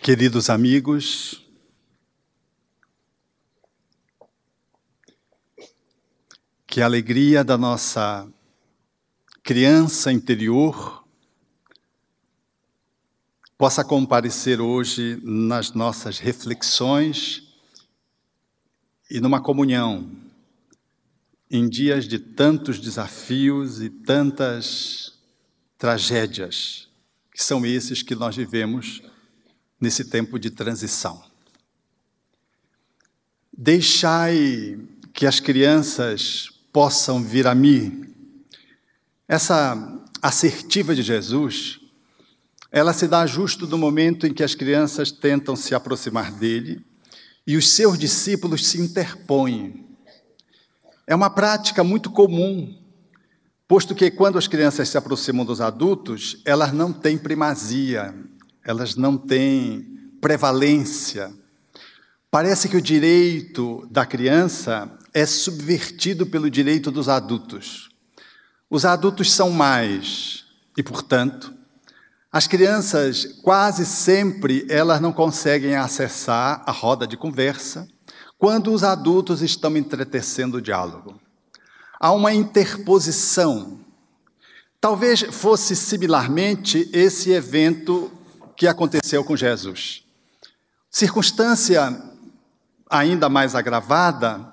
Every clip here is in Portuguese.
Queridos amigos, que a alegria da nossa criança interior possa comparecer hoje nas nossas reflexões e numa comunhão, em dias de tantos desafios e tantas tragédias, que são esses que nós vivemos nesse tempo de transição. Deixai que as crianças possam vir a mim. Essa assertiva de Jesus, ela se dá justo no momento em que as crianças tentam se aproximar dele e os seus discípulos se interpõem. É uma prática muito comum, posto que quando as crianças se aproximam dos adultos, elas não têm primazia, elas não têm prevalência. Parece que o direito da criança é subvertido pelo direito dos adultos. Os adultos são mais, e portanto, as crianças quase sempre elas não conseguem acessar a roda de conversa quando os adultos estão entretecendo o diálogo. Há uma interposição. Talvez fosse similarmente esse evento que aconteceu com Jesus. Circunstância ainda mais agravada,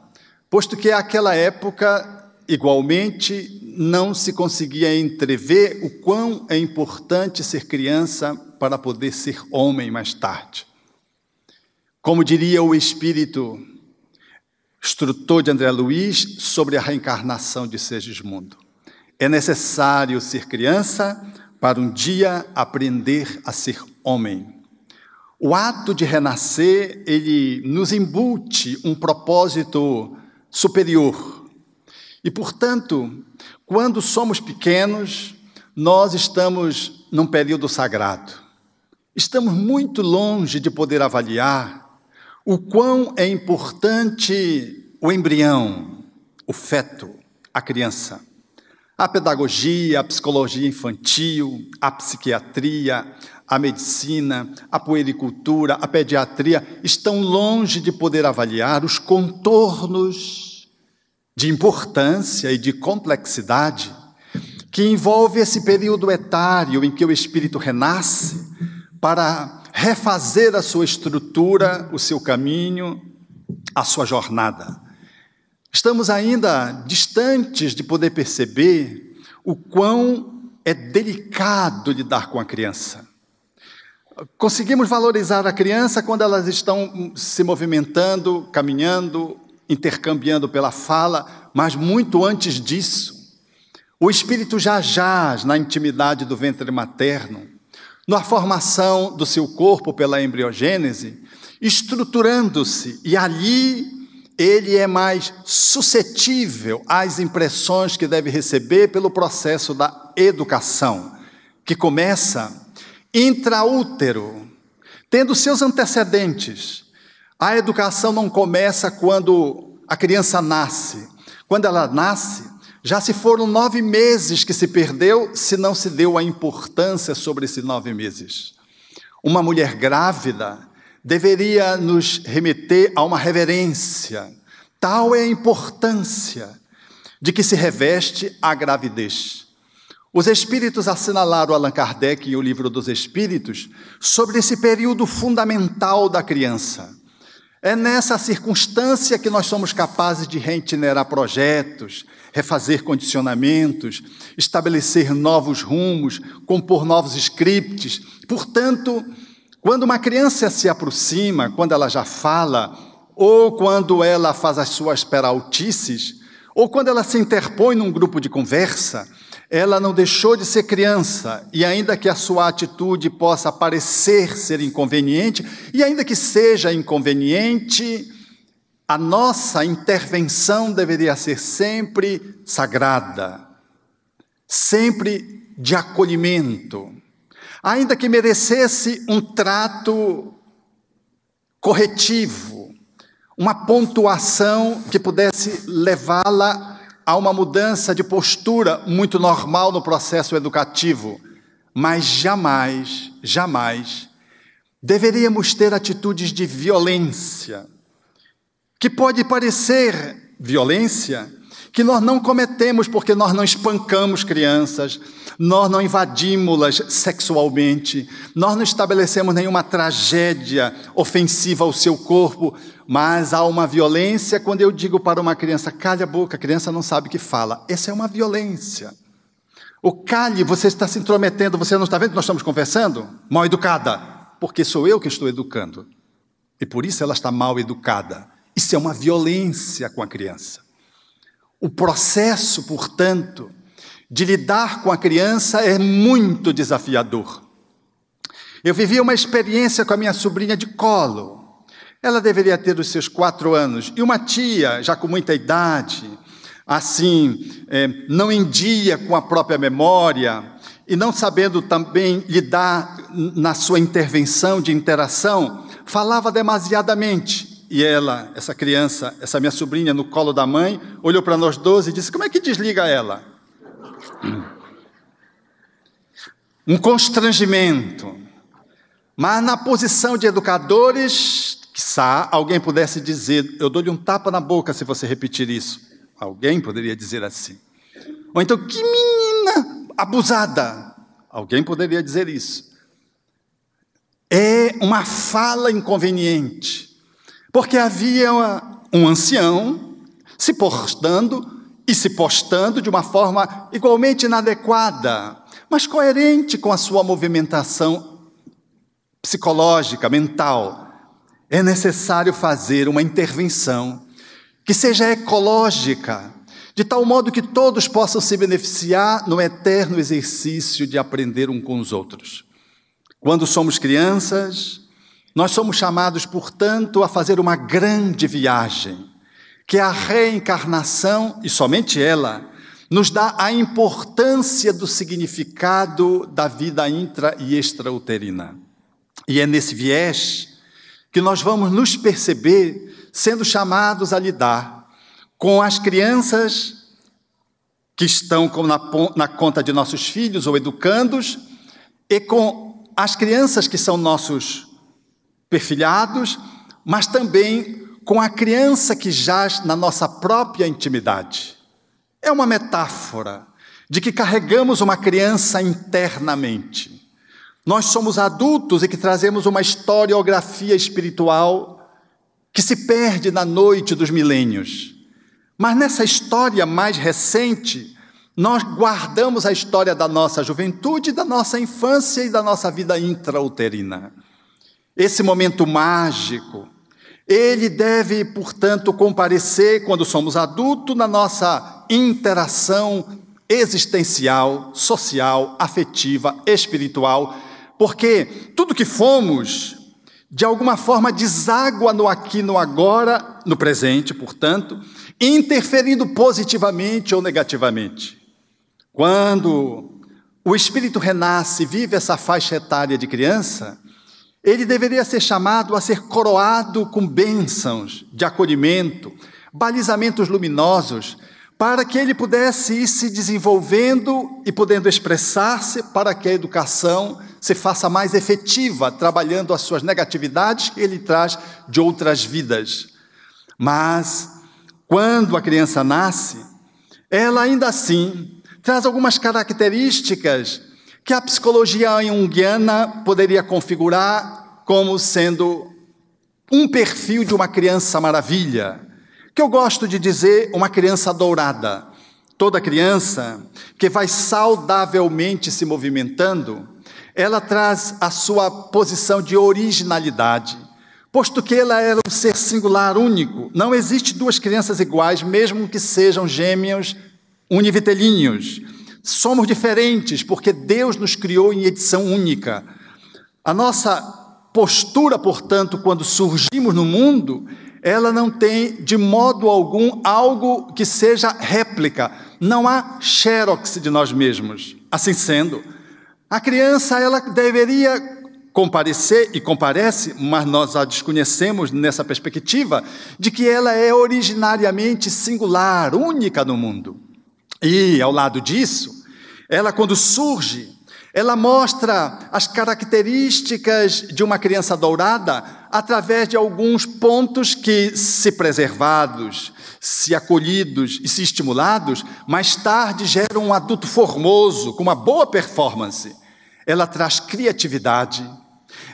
posto que naquela época, igualmente, não se conseguia entrever o quão é importante ser criança para poder ser homem mais tarde. Como diria o espírito instrutor de André Luiz sobre a reencarnação de Segismundo, é necessário ser criança para um dia aprender a ser homem. O ato de renascer, ele nos embute um propósito superior. E, portanto, quando somos pequenos, nós estamos num período sagrado. Estamos muito longe de poder avaliar o quão é importante o embrião, o feto, a criança. A pedagogia, a psicologia infantil, a psiquiatria, a medicina, a puericultura, a pediatria estão longe de poder avaliar os contornos de importância e de complexidade que envolve esse período etário em que o espírito renasce para refazer a sua estrutura, o seu caminho, a sua jornada. Estamos ainda distantes de poder perceber o quão é delicado lidar com a criança. Conseguimos valorizar a criança quando elas estão se movimentando, caminhando, intercambiando pela fala, mas muito antes disso, o espírito já jaz na intimidade do ventre materno, na formação do seu corpo pela embriogênese, estruturando-se, e ali ele é mais suscetível às impressões que deve receber pelo processo da educação, que começa intraútero, tendo seus antecedentes. A educação não começa quando a criança nasce. Quando ela nasce, já se foram 9 meses que se perdeu, se não se deu a importância sobre esses 9 meses. Uma mulher grávida deveria nos remeter a uma reverência. Tal é a importância de que se reveste a gravidez. Os Espíritos assinalaram Allan Kardec em O Livro dos Espíritos sobre esse período fundamental da criança. É nessa circunstância que nós somos capazes de reitinerar projetos, refazer condicionamentos, estabelecer novos rumos, compor novos scripts. Portanto, quando uma criança se aproxima, quando ela já fala, ou quando ela faz as suas peraltices, ou quando ela se interpõe num grupo de conversa, ela não deixou de ser criança, e ainda que a sua atitude possa parecer ser inconveniente, e ainda que seja inconveniente, a nossa intervenção deveria ser sempre sagrada, sempre de acolhimento, ainda que merecesse um trato corretivo, uma pontuação que pudesse levá-la a uma mudança de postura muito normal no processo educativo, mas jamais deveríamos ter atitudes de violência, que pode parecer violência, que nós não cometemos porque nós não espancamos crianças, nós não invadimos-las sexualmente, nós não estabelecemos nenhuma tragédia ofensiva ao seu corpo, mas há uma violência quando eu digo para uma criança, cale a boca, a criança não sabe o que fala. Essa é uma violência. O cale, você está se intrometendo, você não está vendo que nós estamos conversando? Mal educada, porque sou eu que estou educando. E por isso ela está mal educada. Isso é uma violência com a criança. O processo, portanto, de lidar com a criança é muito desafiador. Eu vivi uma experiência com a minha sobrinha de colo. Ela deveria ter os seus 4 anos. E uma tia, já com muita idade, assim, não em dia com a própria memória, e não sabendo também lidar na sua intervenção de interação, falava demasiadamente. E ela, essa criança, essa minha sobrinha no colo da mãe, olhou para nós 12 e disse, como é que desliga ela? Um constrangimento. Mas na posição de educadores, quiçá alguém pudesse dizer, eu dou-lhe um tapa na boca se você repetir isso. Alguém poderia dizer assim. Ou então, que menina abusada. Alguém poderia dizer isso. É uma fala inconveniente. Porque havia um ancião se postando de uma forma igualmente inadequada, mas coerente com a sua movimentação psicológica, mental. É necessário fazer uma intervenção que seja ecológica, de tal modo que todos possam se beneficiar no eterno exercício de aprender um com os outros. Quando somos crianças, nós somos chamados, portanto, a fazer uma grande viagem, que a reencarnação, e somente ela, nos dá a importância do significado da vida intra e extrauterina. E é nesse viés que nós vamos nos perceber sendo chamados a lidar com as crianças que estão na conta de nossos filhos ou educandos, e com as crianças que são nossos perfilhados, mas também com a criança que jaz na nossa própria intimidade. É uma metáfora de que carregamos uma criança internamente. Nós somos adultos e que trazemos uma historiografia espiritual que se perde na noite dos milênios. Mas nessa história mais recente, nós guardamos a história da nossa juventude, da nossa infância e da nossa vida intrauterina. Esse momento mágico, ele deve, portanto, comparecer quando somos adultos na nossa interação existencial, social, afetiva, espiritual, porque tudo que fomos, de alguma forma, deságua no aqui, no agora, no presente, portanto, interferindo positivamente ou negativamente. Quando o espírito renasce e vive essa faixa etária de criança, ele deveria ser chamado a ser coroado com bênçãos de acolhimento, balizamentos luminosos, para que ele pudesse ir se desenvolvendo e podendo expressar-se para que a educação se faça mais efetiva, trabalhando as suas negatividades que ele traz de outras vidas. Mas, quando a criança nasce, ela ainda assim traz algumas características que a psicologia junguiana poderia configurar como sendo um perfil de uma criança maravilha, que eu gosto de dizer uma criança dourada. Toda criança que vai saudavelmente se movimentando, ela traz a sua posição de originalidade, posto que ela era um ser singular, único. Não existe 2 crianças iguais, mesmo que sejam gêmeos univitelinhos. Somos diferentes, porque Deus nos criou em edição única. A nossa postura, portanto, quando surgimos no mundo, ela não tem, de modo algum, algo que seja réplica. Não há xerox de nós mesmos. Assim sendo, a criança, ela deveria comparecer, e comparece, mas nós a desconhecemos nessa perspectiva, de que ela é originariamente singular, única no mundo. E, ao lado disso, ela, quando surge, Ela mostra as características de uma criança dourada através de alguns pontos que, se preservados, se acolhidos e se estimulados, mais tarde geram um adulto formoso, com uma boa performance. Ela traz criatividade,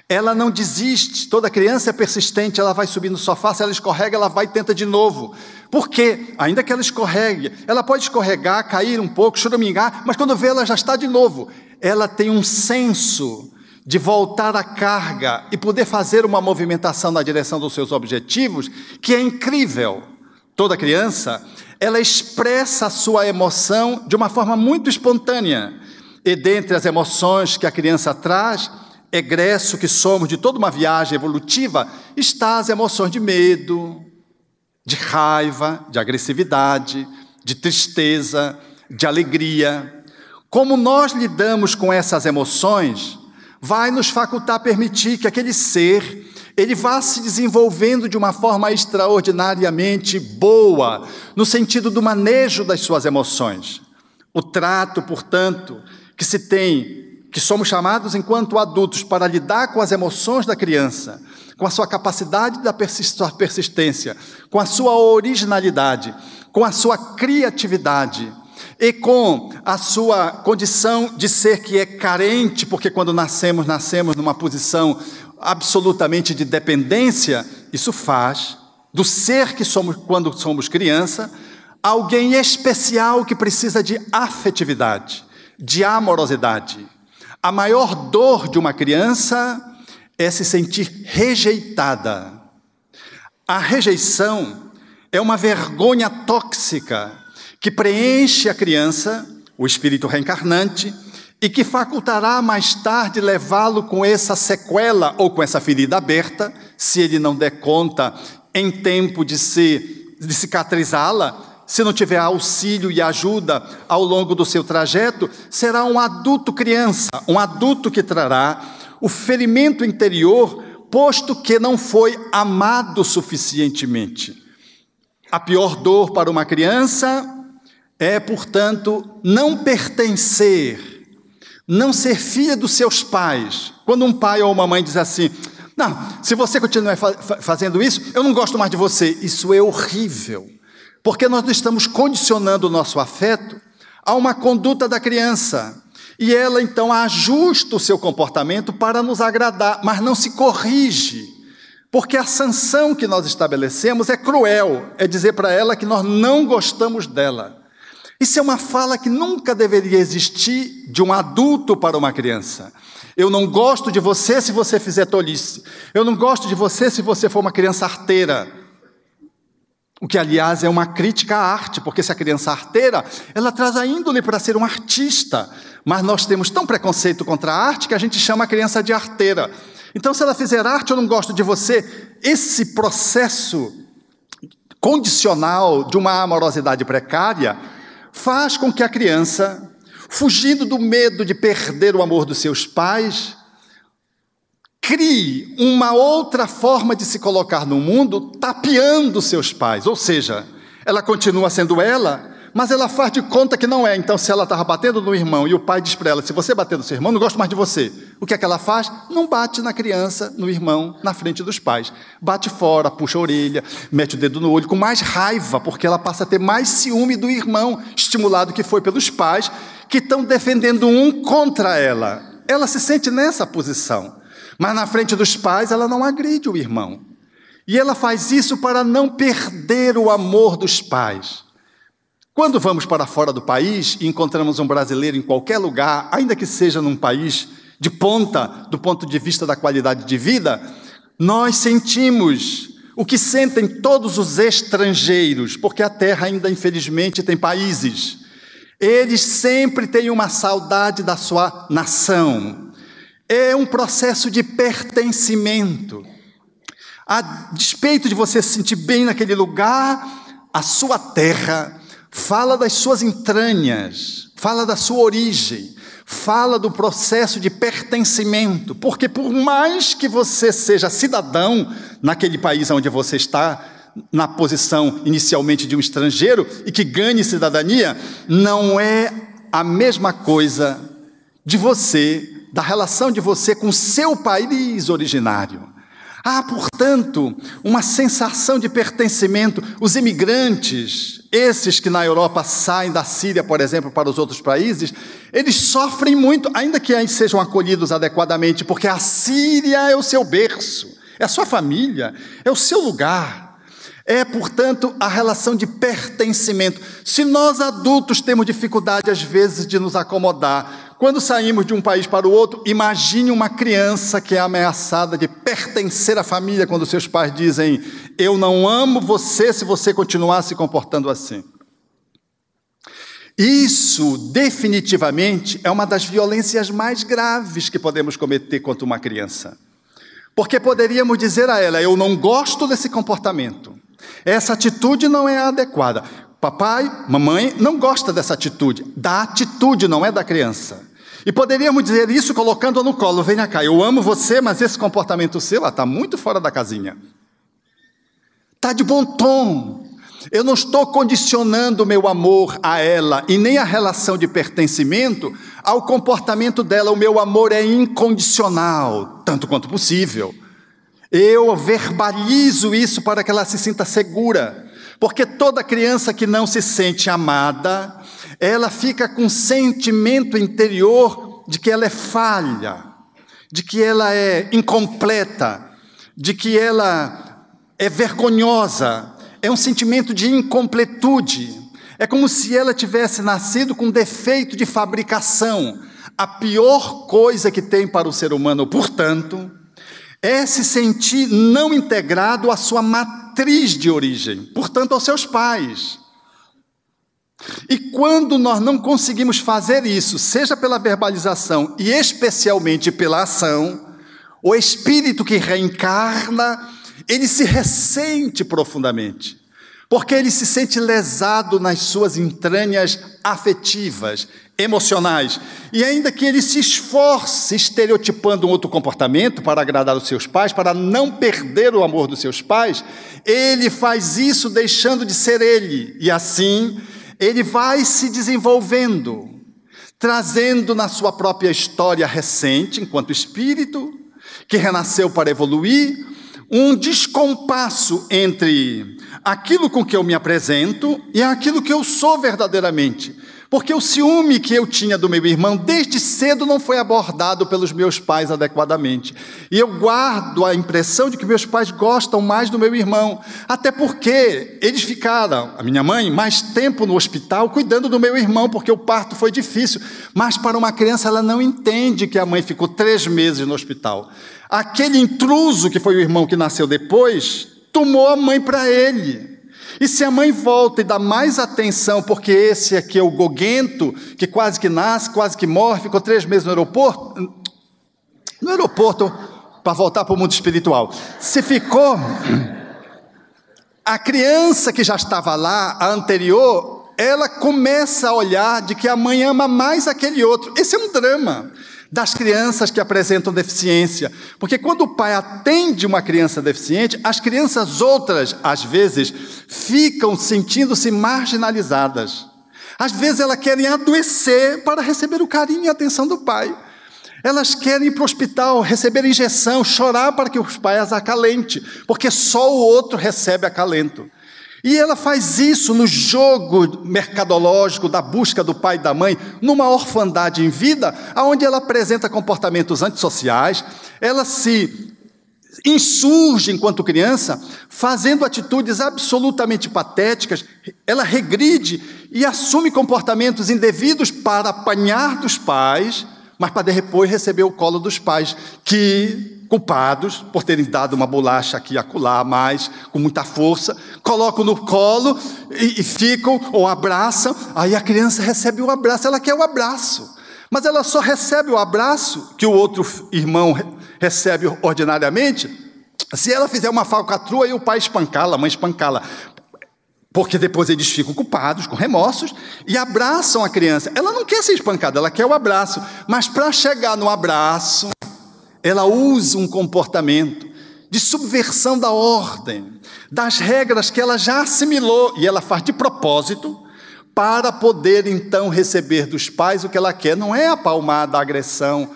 ela não desiste. Toda criança é persistente, ela vai subir no sofá, se ela escorrega, ela vai e tenta de novo. Por quê? Ainda que ela escorregue, ela pode escorregar, cair um pouco, choramingar, mas quando vê, ela já está de novo. Ela tem um senso de voltar à carga e poder fazer uma movimentação na direção dos seus objetivos, que é incrível. Toda criança, ela expressa a sua emoção de uma forma muito espontânea. E dentre as emoções que a criança traz, egresso que somos de toda uma viagem evolutiva, está as emoções de medo, de raiva, de agressividade, de tristeza, de alegria. Como nós lidamos com essas emoções, vai nos facultar permitir que aquele ser, ele vá se desenvolvendo de uma forma extraordinariamente boa, no sentido do manejo das suas emoções. O trato, portanto, que se tem, que somos chamados enquanto adultos para lidar com as emoções da criança, com a sua capacidade da persistência, com a sua originalidade, com a sua criatividade e com a sua condição de ser que é carente, porque quando nascemos numa posição absolutamente de dependência. Isso faz do ser que somos quando somos criança, alguém especial que precisa de afetividade, de amorosidade. A maior dor de uma criança é se sentir rejeitada. A rejeição é uma vergonha tóxica que preenche a criança, o espírito reencarnante, e que facultará mais tarde levá-lo com essa sequela ou com essa ferida aberta, se ele não der conta em tempo de cicatrizá-la. Se não tiver auxílio e ajuda ao longo do seu trajeto, será um adulto criança, um adulto que trará o ferimento interior, posto que não foi amado suficientemente. A pior dor para uma criança é, portanto, não pertencer, não ser filha dos seus pais. Quando um pai ou uma mãe diz assim: não, se você continuar fazendo isso, eu não gosto mais de você. Isso é horrível, porque nós estamos condicionando o nosso afeto a uma conduta da criança. E ela, então, ajusta o seu comportamento para nos agradar, mas não se corrige, porque a sanção que nós estabelecemos é cruel, é dizer para ela que nós não gostamos dela. Isso é uma fala que nunca deveria existir de um adulto para uma criança. Eu não gosto de você se você fizer tolice. Eu não gosto de você se você for uma criança arteira. O que, aliás, é uma crítica à arte, porque se a criança arteira, ela traz a índole para ser um artista. Mas nós temos tão preconceito contra a arte que a gente chama a criança de arteira. Então, se ela fizer arte, eu não gosto de você. Esse processo condicional de uma amorosidade precária faz com que a criança, fugindo do medo de perder o amor dos seus pais, crie uma outra forma de se colocar no mundo, tapeando seus pais. Ou seja, ela continua sendo ela, mas ela faz de conta que não é. Então, se ela estava batendo no irmão e o pai diz para ela: se você bater no seu irmão, não gosto mais de você. O que é que ela faz? Não bate na criança, no irmão, na frente dos pais. Bate fora, puxa a orelha, mete o dedo no olho, com mais raiva, porque ela passa a ter mais ciúme do irmão, estimulado que foi pelos pais, que estão defendendo um contra ela. Ela se sente nessa posição. Mas na frente dos pais ela não agride o irmão. E ela faz isso para não perder o amor dos pais. Quando vamos para fora do país e encontramos um brasileiro em qualquer lugar, ainda que seja num país de ponta, do ponto de vista da qualidade de vida, nós sentimos o que sentem todos os estrangeiros, porque a terra ainda, infelizmente, tem países. Eles sempre têm uma saudade da sua nação. É um processo de pertencimento. A despeito de você se sentir bem naquele lugar, a sua terra fala das suas entranhas, fala da sua origem, fala do processo de pertencimento, porque por mais que você seja cidadão naquele país onde você está, na posição inicialmente de um estrangeiro, e que ganhe cidadania, não é a mesma coisa de você, da relação de você com o seu país originário. Há, portanto, uma sensação de pertencimento. Os imigrantes, esses que na Europa saem da Síria, por exemplo, para os outros países, eles sofrem muito, ainda que aí sejam acolhidos adequadamente, porque a Síria é o seu berço, é a sua família, é o seu lugar. É, portanto, a relação de pertencimento. Se nós adultos temos dificuldade, às vezes, de nos acomodar, quando saímos de um país para o outro, imagine uma criança que é ameaçada de pertencer à família, quando seus pais dizem: eu não amo você se você continuar se comportando assim. Isso, definitivamente, é uma das violências mais graves que podemos cometer contra uma criança. Porque poderíamos dizer a ela: eu não gosto desse comportamento. Essa atitude não é adequada. Papai, mamãe, não gosta dessa atitude. Da atitude, não é da criança. E poderíamos dizer isso colocando-a no colo: venha cá, eu amo você, mas esse comportamento seu está muito fora da casinha. Está de bom tom. Eu não estou condicionando o meu amor a ela e nem a relação de pertencimento ao comportamento dela. O meu amor é incondicional, tanto quanto possível. Eu verbalizo isso para que ela se sinta segura, porque toda criança que não se sente amada, ela fica com um sentimento interior de que ela é falha, de que ela é incompleta, de que ela é vergonhosa. É um sentimento de incompletude. É como se ela tivesse nascido com defeito de fabricação. A pior coisa que tem para o ser humano, portanto, é se sentir não integrado à sua matriz de origem, portanto, aos seus pais. E quando nós não conseguimos fazer isso, seja pela verbalização e especialmente pela ação, o espírito que reencarna, ele se ressente profundamente, porque ele se sente lesado nas suas entranhas afetivas, emocionais, e ainda que ele se esforce estereotipando um outro comportamento para agradar os seus pais, para não perder o amor dos seus pais, ele faz isso deixando de ser ele, e assim ele vai se desenvolvendo, trazendo na sua própria história recente, enquanto espírito, que renasceu para evoluir, um descompasso entre aquilo com que eu me apresento e aquilo que eu sou verdadeiramente. Porque o ciúme que eu tinha do meu irmão desde cedo não foi abordado pelos meus pais adequadamente. E eu guardo a impressão de que meus pais gostam mais do meu irmão. Até porque eles ficaram, a minha mãe, mais tempo no hospital cuidando do meu irmão, porque o parto foi difícil. Mas para uma criança ela não entende que a mãe ficou 3 meses no hospital. Aquele intruso que foi o irmão que nasceu depois, tomou a mãe para ele. E se a mãe volta e dá mais atenção, porque esse aqui é o goguento, que quase que nasce, quase que morre, ficou 3 meses no aeroporto, para voltar para o mundo espiritual. Se ficou, a criança que já estava lá, a anterior, ela começa a olhar de que a mãe ama mais aquele outro. Esse é um drama das crianças que apresentam deficiência, porque quando o pai atende uma criança deficiente, as crianças outras, às vezes, ficam sentindo-se marginalizadas. Às vezes elas querem adoecer para receber o carinho e a atenção do pai. Elas querem ir para o hospital, receber injeção, chorar para que os pais as acalente, porque só o outro recebe acalento. E ela faz isso no jogo mercadológico da busca do pai e da mãe, numa orfandade em vida, onde ela apresenta comportamentos antissociais, ela se insurge enquanto criança, fazendo atitudes absolutamente patéticas, ela regride e assume comportamentos indevidos para apanhar dos pais, mas para depois receber o colo dos pais, que, culpados por terem dado uma bolacha aqui e acolá, mais, com muita força, colocam no colo e ficam, ou abraçam, aí a criança recebe o abraço, ela quer o abraço, mas ela só recebe o abraço que o outro irmão recebe ordinariamente, se ela fizer uma falcatrua e o pai espancá-la, a mãe espancá-la, porque depois eles ficam culpados, com remorsos, e abraçam a criança. Ela não quer ser espancada, ela quer o abraço, mas para chegar no abraço, ela usa um comportamento de subversão da ordem, das regras que ela já assimilou, e ela faz de propósito, para poder então receber dos pais o que ela quer. Não é a palmada, a agressão,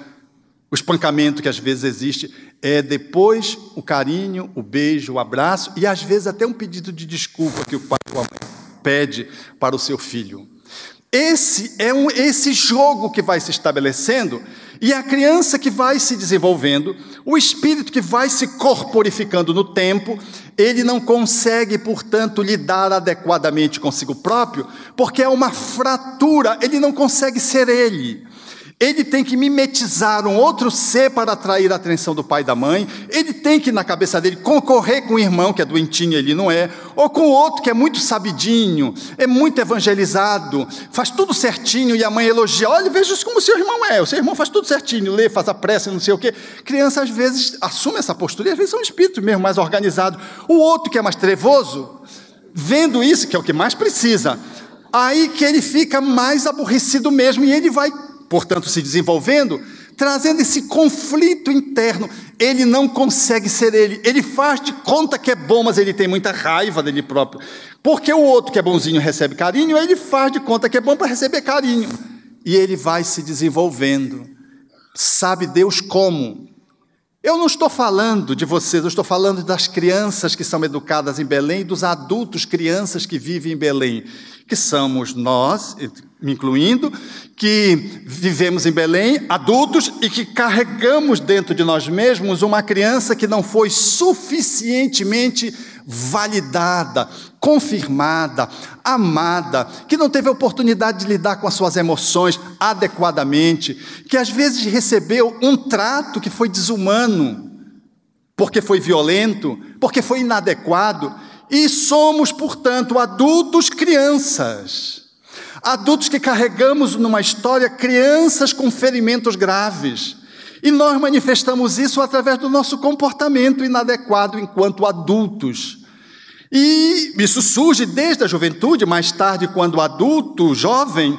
o espancamento que às vezes existe, é depois o carinho, o beijo, o abraço e às vezes até um pedido de desculpa que o pai ou a mãe pede para o seu filho. Esse é esse jogo que vai se estabelecendo, e a criança que vai se desenvolvendo, o espírito que vai se corporificando no tempo, ele não consegue, portanto, lidar adequadamente consigo próprio, porque é uma fratura, ele não consegue ser ele. Ele tem que mimetizar um outro ser para atrair a atenção do pai e da mãe. Ele tem que, na cabeça dele, concorrer com o irmão, que é doentinho, ele não é. Ou com o outro, que é muito sabidinho, é muito evangelizado, faz tudo certinho, e a mãe elogia. Olha, veja como o seu irmão é. O seu irmão faz tudo certinho, lê, faz a prece, não sei o quê. Criança, às vezes, assume essa postura, e às vezes são espíritos mesmo, mais organizados. O outro, que é mais trevoso, vendo isso, que é o que mais precisa, aí que ele fica mais aborrecido mesmo, e ele vai, portanto, se desenvolvendo, trazendo esse conflito interno. Ele não consegue ser ele. Ele faz de conta que é bom, mas ele tem muita raiva dele próprio. Porque o outro que é bonzinho recebe carinho, ele faz de conta que é bom para receber carinho. E ele vai se desenvolvendo. Sabe Deus como? Eu não estou falando de vocês, eu estou falando das crianças que são educadas em Belém e dos adultos, crianças que vivem em Belém, que somos nós, me incluindo, que vivemos em Belém, adultos, e que carregamos dentro de nós mesmos uma criança que não foi suficientemente validada, confirmada, amada, que não teve a oportunidade de lidar com as suas emoções adequadamente, que às vezes recebeu um trato que foi desumano, porque foi violento, porque foi inadequado, e somos, portanto, adultos crianças. Adultos que carregamos numa história crianças com ferimentos graves. E nós manifestamos isso através do nosso comportamento inadequado enquanto adultos. E isso surge desde a juventude, mais tarde, quando adulto, jovem,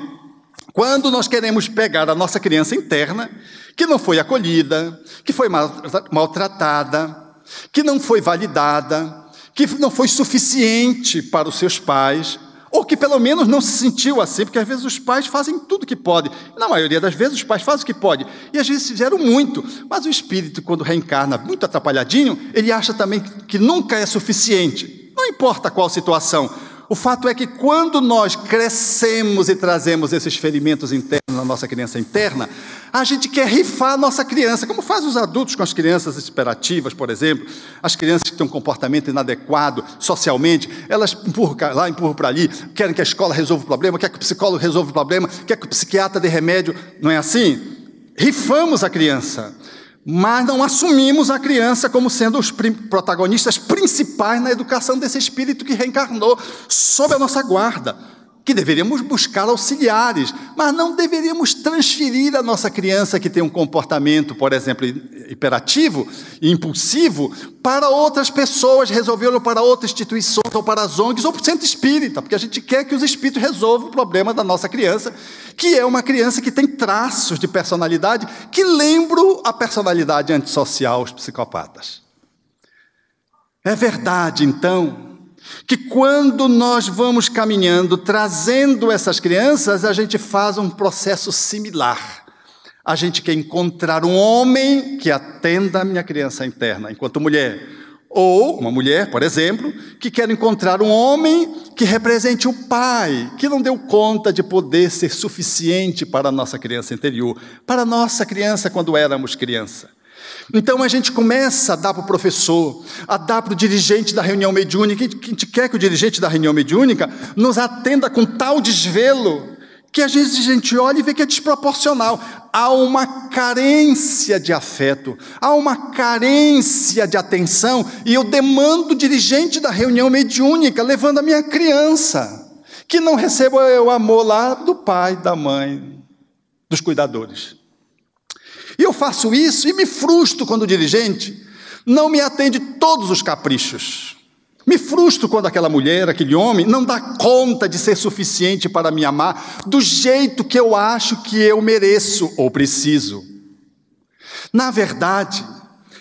quando nós queremos pegar a nossa criança interna, que não foi acolhida, que foi maltratada, que não foi validada, que não foi suficiente para os seus pais, ou que pelo menos não se sentiu assim, porque às vezes os pais fazem tudo o que podem. Na maioria das vezes os pais fazem o que podem, e às vezes fizeram muito, mas o espírito, quando reencarna muito atrapalhadinho, ele acha também que nunca é suficiente, não importa qual situação. O fato é que quando nós crescemos e trazemos esses ferimentos internos na nossa criança interna, a gente quer rifar a nossa criança, como faz os adultos com as crianças hiperativas, por exemplo, as crianças que têm um comportamento inadequado socialmente, elas empurram para lá, empurram para ali, querem que a escola resolva o problema, querem que o psicólogo resolva o problema, querem que o psiquiatra dê remédio, não é assim? Rifamos a criança, mas não assumimos a criança como sendo os protagonistas principais na educação desse espírito que reencarnou sob a nossa guarda, que deveríamos buscar auxiliares, mas não deveríamos transferir a nossa criança que tem um comportamento, por exemplo, hiperativo e impulsivo, para outras pessoas, resolvê-lo para outras instituições, ou para as ONGs, ou para o centro espírita, porque a gente quer que os espíritos resolvam o problema da nossa criança, que é uma criança que tem traços de personalidade que lembram a personalidade antissocial, os psicopatas. É verdade, então, que quando nós vamos caminhando, trazendo essas crianças, a gente faz um processo similar. A gente quer encontrar um homem que atenda a minha criança interna, enquanto mulher. Ou uma mulher, por exemplo, que quer encontrar um homem que represente o pai, que não deu conta de poder ser suficiente para a nossa criança interior, para a nossa criança quando éramos criança. Então a gente começa a dar para o professor, a dar para o dirigente da reunião mediúnica, que a gente quer que o dirigente da reunião mediúnica nos atenda com tal desvelo, que às vezes a gente olha e vê que é desproporcional. Há uma carência de afeto, há uma carência de atenção, e eu demando o dirigente da reunião mediúnica, levando a minha criança, que não receba o amor lá do pai, da mãe, dos cuidadores. E eu faço isso e me frustro quando o dirigente não me atende todos os caprichos. Me frustro quando aquela mulher, aquele homem, não dá conta de ser suficiente para me amar do jeito que eu acho que eu mereço ou preciso. Na verdade,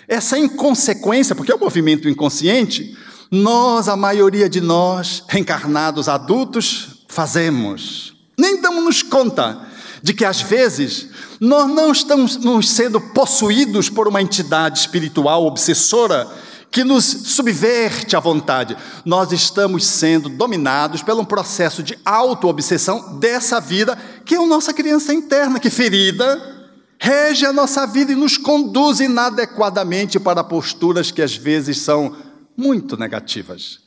essa inconsequência, porque é um movimento inconsciente, nós, a maioria de nós, reencarnados adultos, fazemos. Nem damos conta de que às vezes nós não estamos sendo possuídos por uma entidade espiritual obsessora que nos subverte à vontade. Nós estamos sendo dominados por um processo de auto-obsessão dessa vida, que é a nossa criança interna, que ferida rege a nossa vida e nos conduz inadequadamente para posturas que às vezes são muito negativas.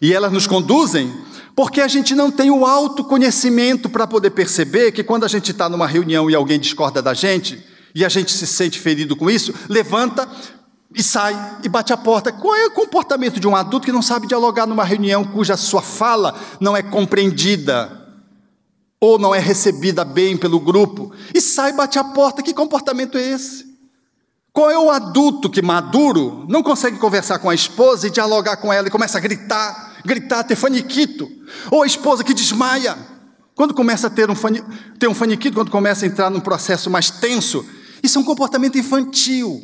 E elas nos conduzem porque a gente não tem o autoconhecimento para poder perceber que quando a gente está numa reunião e alguém discorda da gente, e a gente se sente ferido com isso, levanta e sai e bate a porta. Qual é o comportamento de um adulto que não sabe dialogar numa reunião cuja sua fala não é compreendida ou não é recebida bem pelo grupo? E sai e bate a porta. Que comportamento é esse? Qual é o adulto que maduro não consegue conversar com a esposa e dialogar com ela e começa a gritar, ter faniquito? Ou a esposa que desmaia quando começa a ter um faniquito, quando começa a entrar num processo mais tenso? Isso é um comportamento infantil.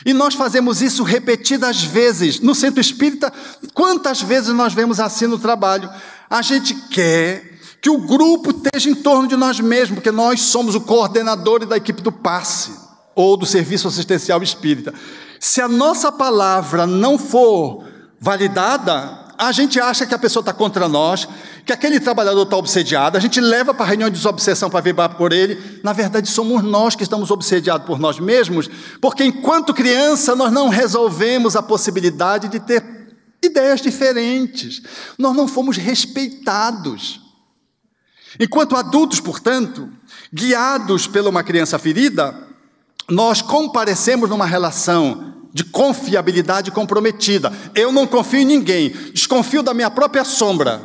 E nós fazemos isso repetidas vezes. No centro espírita, quantas vezes nós vemos assim no trabalho? A gente quer que o grupo esteja em torno de nós mesmos, porque nós somos o coordenador da equipe do passe ou do serviço assistencial espírita. Se a nossa palavra não for validada, a gente acha que a pessoa está contra nós, que aquele trabalhador está obsediado, a gente leva para a reunião de desobsessão para vibrar por ele. Na verdade, somos nós que estamos obsediados por nós mesmos, porque enquanto criança nós não resolvemos a possibilidade de ter ideias diferentes. Nós não fomos respeitados. Enquanto adultos, portanto, guiados por uma criança ferida, nós comparecemos numa relação de confiabilidade comprometida. Eu não confio em ninguém, desconfio da minha própria sombra.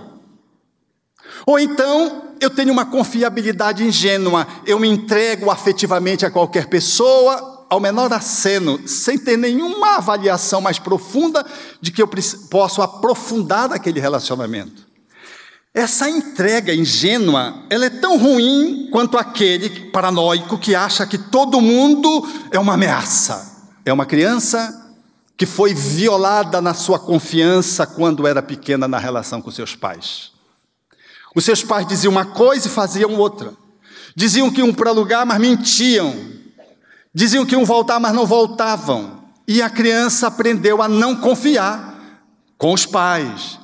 Ou então, eu tenho uma confiabilidade ingênua, eu me entrego afetivamente a qualquer pessoa, ao menor aceno, sem ter nenhuma avaliação mais profunda de que eu posso aprofundar aquele relacionamento. Essa entrega ingênua, ela é tão ruim quanto aquele paranoico que acha que todo mundo é uma ameaça. É uma criança que foi violada na sua confiança quando era pequena na relação com seus pais. Os seus pais diziam uma coisa e faziam outra. Diziam que iam para lugar, mas mentiam. Diziam que iam voltar, mas não voltavam. E a criança aprendeu a não confiar com os pais.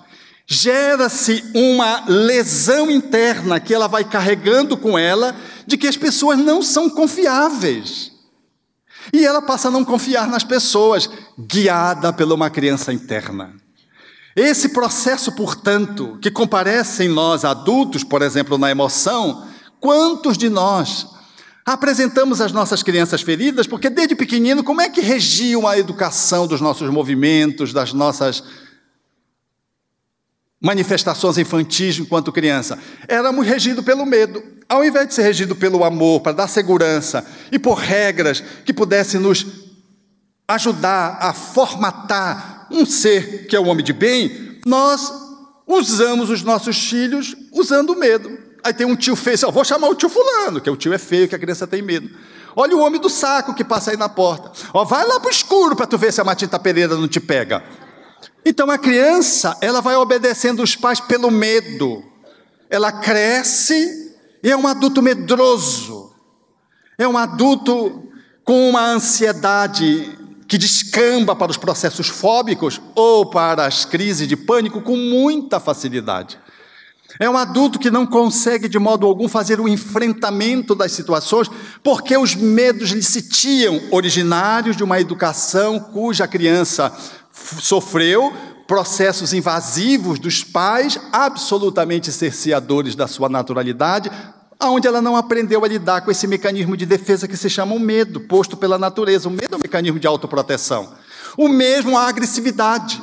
Gera-se uma lesão interna que ela vai carregando com ela, de que as pessoas não são confiáveis. E ela passa a não confiar nas pessoas, guiada pela uma criança interna. Esse processo, portanto, que comparece em nós adultos, por exemplo, na emoção, quantos de nós apresentamos as nossas crianças feridas, porque desde pequenino, como é que regiam a educação dos nossos movimentos, das nossas manifestações infantis enquanto criança? Éramos regidos pelo medo, ao invés de ser regido pelo amor, para dar segurança e por regras que pudessem nos ajudar a formatar um ser que é um homem de bem, nós usamos os nossos filhos usando o medo. Aí tem um tio feio, vou chamar o tio fulano, que o tio é feio, que a criança tem medo. Olha o homem do saco que passa aí na porta. Vai lá para o escuro para tu ver se a Matinta Pereira não te pega. Então a criança, ela vai obedecendo os pais pelo medo. Ela cresce e é um adulto medroso. É um adulto com uma ansiedade que descamba para os processos fóbicos ou para as crises de pânico com muita facilidade. É um adulto que não consegue de modo algum fazer o enfrentamento das situações, porque os medos lhe sitiam, originários de uma educação cuja criança sofreu processos invasivos dos pais, absolutamente cerceadores da sua naturalidade, onde ela não aprendeu a lidar com esse mecanismo de defesa que se chama o medo, posto pela natureza. O medo é um mecanismo de autoproteção. O mesmo a agressividade.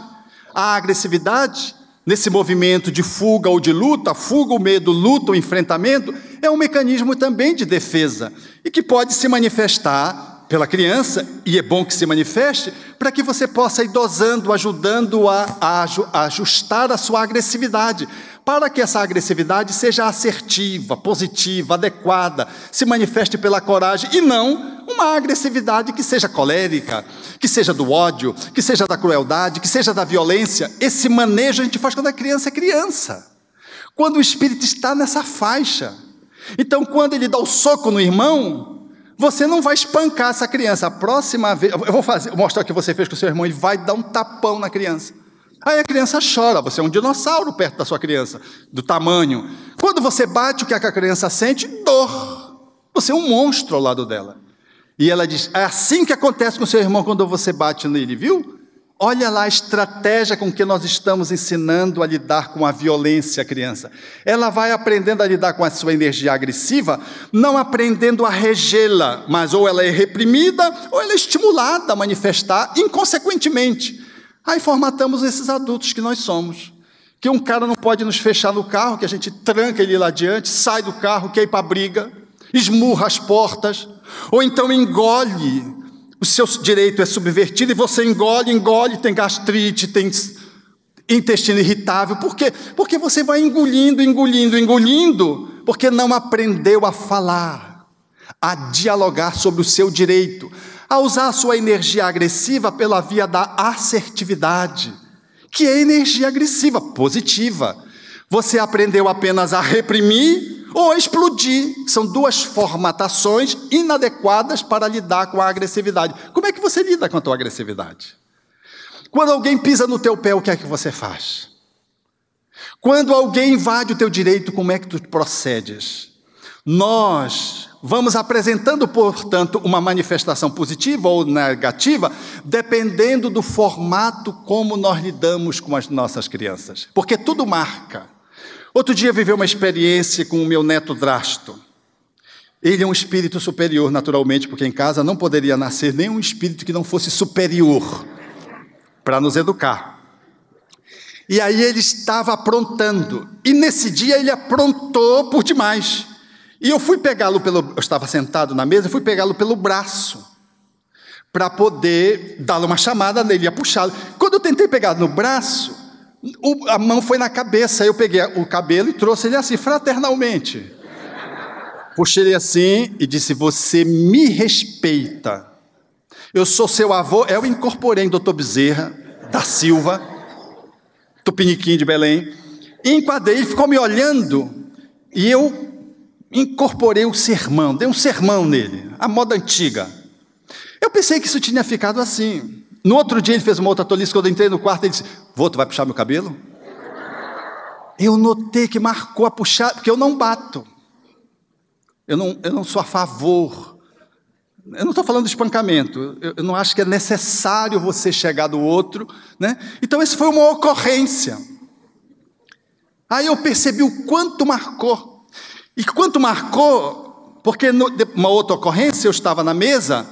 A agressividade, nesse movimento de fuga ou de luta, fuga, o medo, luta, o enfrentamento, é um mecanismo também de defesa e que pode se manifestar pela criança, e é bom que se manifeste, para que você possa ir dosando, ajudando a ajustar a sua agressividade, para que essa agressividade seja assertiva, positiva, adequada, se manifeste pela coragem, e não uma agressividade que seja colérica, que seja do ódio, que seja da crueldade, que seja da violência. Esse manejo a gente faz quando a criança é criança. quando o espírito está nessa faixa. Então, quando ele dá o soco no irmão, você não vai espancar essa criança. A próxima vez, eu vou mostrar o que você fez com o seu irmão, e vai dar um tapão na criança. Aí a criança chora, você é um dinossauro perto da sua criança, do tamanho. Quando você bate, o que é que a criança sente? Dor. Você é um monstro ao lado dela. E ela diz, é assim que acontece com o seu irmão quando você bate nele, viu? Olha lá a estratégia com que nós estamos ensinando a lidar com a violência, criança. Ela vai aprendendo a lidar com a sua energia agressiva, não aprendendo a regê-la, mas ou ela é reprimida, ou ela é estimulada a manifestar inconsequentemente. Aí formatamos esses adultos que nós somos. Que um cara não pode nos fechar no carro, que a gente tranca ele lá adiante, sai do carro, quer ir para a briga, esmurra as portas, ou então engole. O seu direito é subvertido e você engole, tem gastrite, tem intestino irritável. Por quê? Porque você vai engolindo, porque não aprendeu a falar, a dialogar sobre o seu direito, a usar a sua energia agressiva pela via da assertividade, que é energia agressiva, positiva. Você aprendeu apenas a reprimir ou a explodir. São duas formatações inadequadas para lidar com a agressividade. Como é que você lida com a tua agressividade? Quando alguém pisa no teu pé, o que é que você faz? Quando alguém invade o teu direito, como é que tu procedes? Nós vamos apresentando, portanto, uma manifestação positiva ou negativa, dependendo do formato como nós lidamos com as nossas crianças. Porque tudo marca. Outro dia eu vivi uma experiência com o meu neto Drasto. Ele é um espírito superior, naturalmente, porque em casa não poderia nascer nenhum espírito que não fosse superior para nos educar. E aí ele estava aprontando, e nesse dia ele aprontou por demais. E eu fui pegá-lo eu estava sentado na mesa, fui pegá-lo pelo braço, para poder dar uma chamada nele, ia puxá-lo. Quando eu tentei pegar no braço, a mão foi na cabeça, eu peguei o cabelo e trouxe ele assim, fraternalmente. Puxei ele assim e disse, você me respeita. Eu sou seu avô, eu incorporei em Dr. Bezerra, da Silva, Tupiniquim de Belém, e enquadrei, ele ficou me olhando, e eu incorporei o sermão, dei um sermão nele, a moda antiga. Eu pensei que isso tinha ficado assim. No outro dia ele fez uma outra tolice, quando eu entrei no quarto, ele disse, vô, tu vai puxar meu cabelo? Eu notei que marcou a puxar, porque eu não bato. Eu não sou a favor. Eu não estou falando de espancamento. Eu não acho que é necessário você chegar do outro, né? Então isso foi uma ocorrência. Aí eu percebi o quanto marcou. E quanto marcou, porque uma outra ocorrência, eu estava na mesa,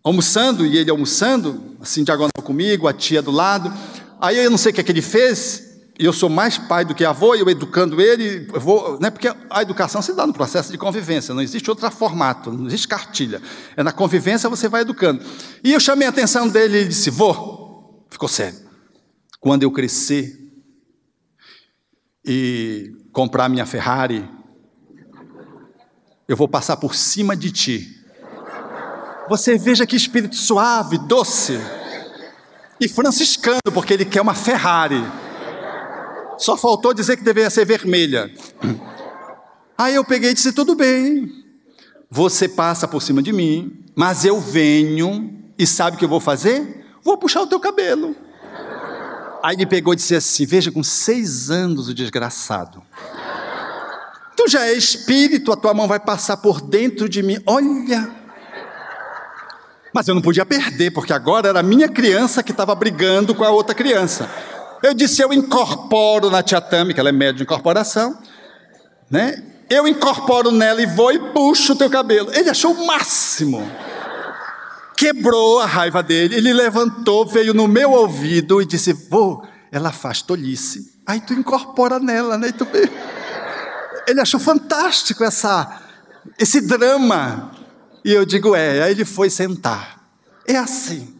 almoçando, e ele almoçando, assim, diagonal comigo, a tia do lado. Aí eu não sei o que é que ele fez, e eu sou mais pai do que avô, eu educando ele, né, porque a educação se dá no processo de convivência, não existe outro formato, não existe cartilha. É na convivência você vai educando. E eu chamei a atenção dele e ele disse, vô, ficou sério, quando eu crescer e comprar minha Ferrari, eu vou passar por cima de ti. Você veja que espírito suave, doce e franciscano, porque ele quer uma Ferrari. Só faltou dizer que deveria ser vermelha. Aí eu peguei e disse, tudo bem, você passa por cima de mim, mas eu venho e sabe o que eu vou fazer? Vou puxar o teu cabelo. Aí ele pegou e disse assim, veja, com 6 anos o desgraçado. Tu já é espírito, a tua mão vai passar por dentro de mim, olha... Mas eu não podia perder, porque agora era a minha criança que estava brigando com a outra criança. Eu disse, eu incorporo na tia Tami, que ela é médium de incorporação, né? Eu incorporo nela e vou e puxo o teu cabelo. Ele achou o máximo. Quebrou a raiva dele, ele levantou, veio no meu ouvido e disse, vô, ela faz tolice. Aí tu incorpora nela, né? Ele achou fantástico esse drama. E eu digo, aí ele foi sentar. É assim.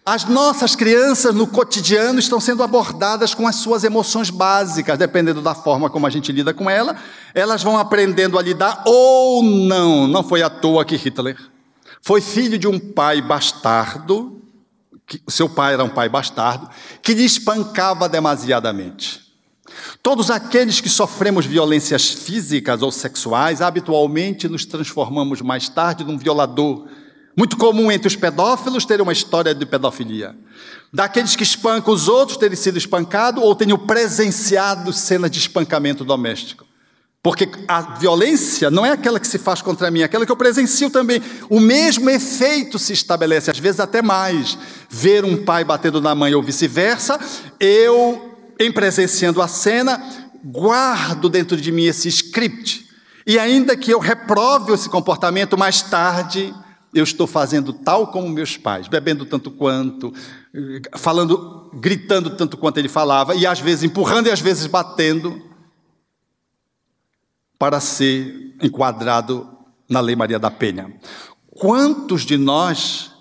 As nossas crianças no cotidiano estão sendo abordadas com as suas emoções básicas, dependendo da forma como a gente lida com ela, elas vão aprendendo a lidar ou não. Não foi à toa que Hitler foi filho de um pai bastardo, seu pai era um pai bastardo, que lhe espancava demasiadamente. Todos aqueles que sofremos violências físicas ou sexuais, habitualmente nos transformamos mais tarde num violador. Muito comum entre os pedófilos ter uma história de pedofilia. Daqueles que espancam os outros, terem sido espancado ou tenham presenciado cenas de espancamento doméstico. Porque a violência não é aquela que se faz contra mim, é aquela que eu presencio também. O mesmo efeito se estabelece, às vezes até mais. Ver um pai batendo na mãe ou vice-versa, eu, em presenciando a cena, guardo dentro de mim esse script. E ainda que eu reprove esse comportamento, mais tarde eu estou fazendo tal como meus pais, bebendo tanto quanto, falando, gritando tanto quanto ele falava, e às vezes empurrando e às vezes batendo, para ser enquadrado na Lei Maria da Penha. Quantos de nós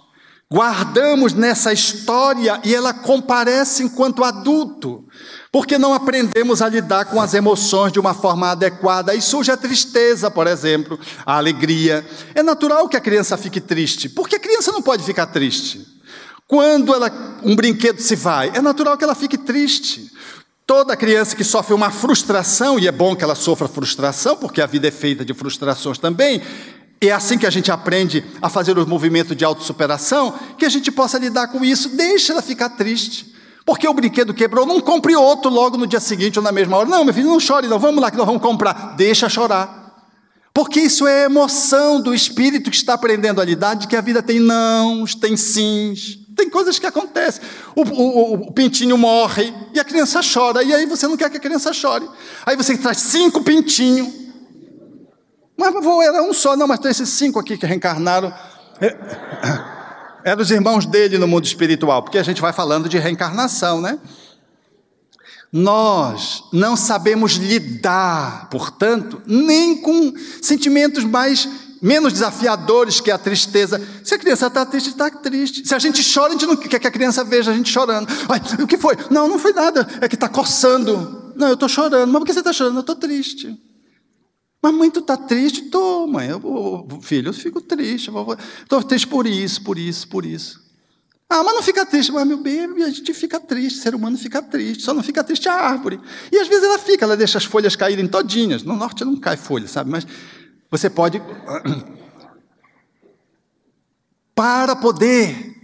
guardamos nessa história e ela comparece enquanto adulto, porque não aprendemos a lidar com as emoções de uma forma adequada, e surge a tristeza, por exemplo, a alegria. É natural que a criança fique triste, porque a criança não pode ficar triste. Quando um brinquedo se vai, é natural que ela fique triste. Toda criança que sofre uma frustração, e é bom que ela sofra frustração, porque a vida é feita de frustrações também, é assim que a gente aprende a fazer os movimentos de autossuperação, que a gente possa lidar com isso. Deixa ela ficar triste, porque o brinquedo quebrou, não compre outro logo no dia seguinte ou na mesma hora. Não, meu filho, não chore não, vamos lá que nós vamos comprar. Deixa chorar, porque isso é emoção do espírito que está aprendendo a lidar, de que a vida tem nãos, tem sims, tem coisas que acontecem. O pintinho morre e a criança chora, e aí você não quer que a criança chore. Aí você traz 5 pintinhos. Mas era um só, não, mas tem esses 5 aqui que reencarnaram. Eram os irmãos dele no mundo espiritual, porque a gente vai falando de reencarnação, né? Nós não sabemos lidar, portanto, nem com sentimentos menos desafiadores que a tristeza. Se a criança está triste, está triste. Se a gente chora, a gente não quer que a criança veja a gente chorando. Ai, o que foi? Não, não foi nada, é que está coçando. Não, eu estou chorando. Mas por que você está chorando? Eu estou triste. Mas mãe, tu está triste? Estou, mãe. Filho, eu fico triste. Estou triste por isso. Ah, mas não fica triste. Mas, meu bem, a gente fica triste, o ser humano fica triste. Só não fica triste a árvore. E às vezes ela deixa as folhas caírem todinhas. No norte não cai folha, sabe? Mas você pode, para poder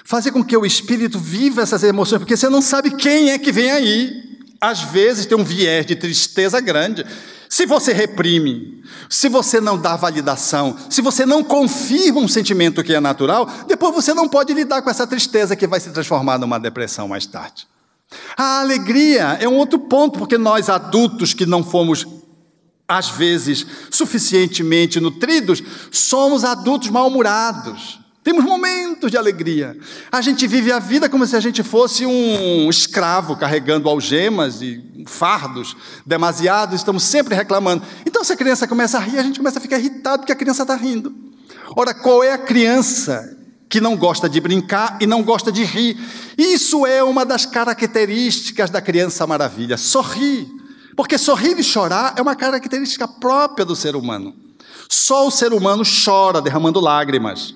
fazer com que o espírito viva essas emoções, porque você não sabe quem é que vem aí. Às vezes tem um viés de tristeza grande. Se você reprime, se você não dá validação, se você não confirma um sentimento que é natural, depois você não pode lidar com essa tristeza que vai se transformar numa depressão mais tarde. A alegria é um outro ponto, porque nós adultos que não fomos, às vezes, suficientemente nutridos, somos adultos mal-humorados. Temos momentos de alegria. A gente vive a vida como se a gente fosse um escravo carregando algemas e fardos demasiados, estamos sempre reclamando. Então, se a criança começa a rir, a gente começa a ficar irritado porque a criança está rindo. Ora, qual é a criança que não gosta de brincar e não gosta de rir? Isso é uma das características da criança maravilha, sorrir. Porque sorrir e chorar é uma característica própria do ser humano. Só o ser humano chora derramando lágrimas,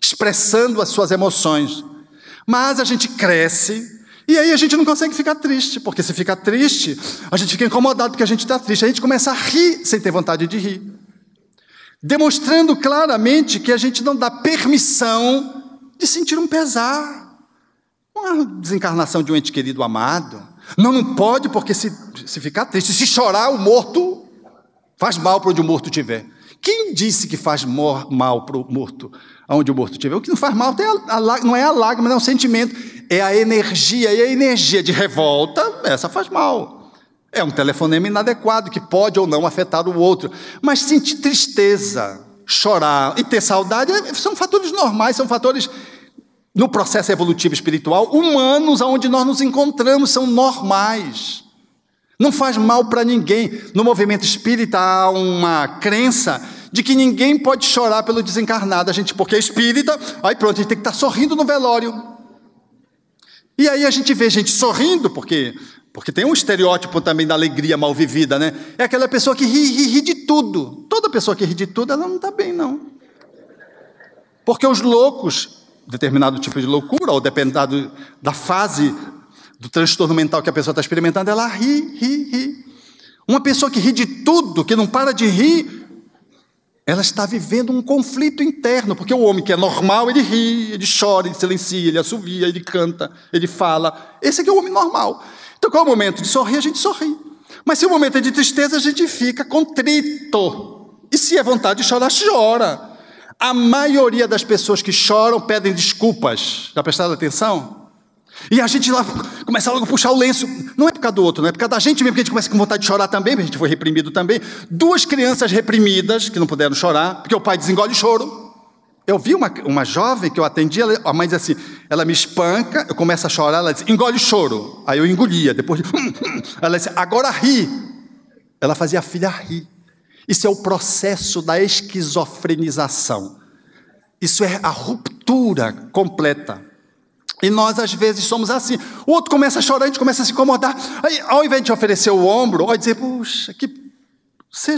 expressando as suas emoções. Mas a gente cresce e aí a gente não consegue ficar triste, porque se fica triste, a gente fica incomodado porque a gente está triste. A gente começa a rir sem ter vontade de rir, demonstrando claramente que a gente não dá permissão de sentir um pesar, uma desencarnação de um ente querido amado. Não pode, porque se ficar triste, se chorar, o morto faz mal para onde o morto estiver. Quem disse que faz mal para o morto, aonde o morto estiver? O que não faz mal não é a lágrima, não é o sentimento, é a energia. E a energia de revolta, essa faz mal. É um telefonema inadequado, que pode ou não afetar o outro. Mas sentir tristeza, chorar e ter saudade, são fatores normais, são fatores, no processo evolutivo espiritual, humanos, onde nós nos encontramos, são normais. Não faz mal para ninguém. No movimento espírita há uma crença de que ninguém pode chorar pelo desencarnado. A gente, porque é espírita, aí pronto, a gente tem que estar sorrindo no velório. E aí a gente vê gente sorrindo, porque tem um estereótipo também da alegria mal vivida, né? É aquela pessoa que ri de tudo. Toda pessoa que ri de tudo, ela não está bem, não. Porque os loucos, determinado tipo de loucura, ou dependendo da fase do transtorno mental que a pessoa está experimentando, ela ri. Uma pessoa que ri de tudo, que não para de rir, ela está vivendo um conflito interno, porque o homem que é normal, ele ri, ele chora, ele silencia, ele assovia, ele canta, ele fala. Esse aqui é o homem normal. Então, qual é o momento de sorrir? A gente sorri. Mas se o momento é de tristeza, a gente fica contrito. E se é vontade de chorar, chora. A maioria das pessoas que choram pedem desculpas. Já prestaram atenção? E a gente lá começa logo a puxar o lenço. Não é por causa do outro, não é por causa da gente mesmo, que a gente começa com vontade de chorar também, porque a gente foi reprimido também. 2 crianças reprimidas, que não puderam chorar, porque o pai desengole o choro. Eu vi uma jovem que eu atendi, a mãe diz assim, ela me espanca, eu começo a chorar, ela diz, engole o choro. Aí eu engolia, depois ela disse, agora ri. Ela fazia a filha rir. Isso é o processo da esquizofrenização. Isso é a ruptura completa. E nós, às vezes, somos assim. O outro começa a chorar, a gente começa a se incomodar. Aí, ao invés de oferecer o ombro, ou dizer, puxa,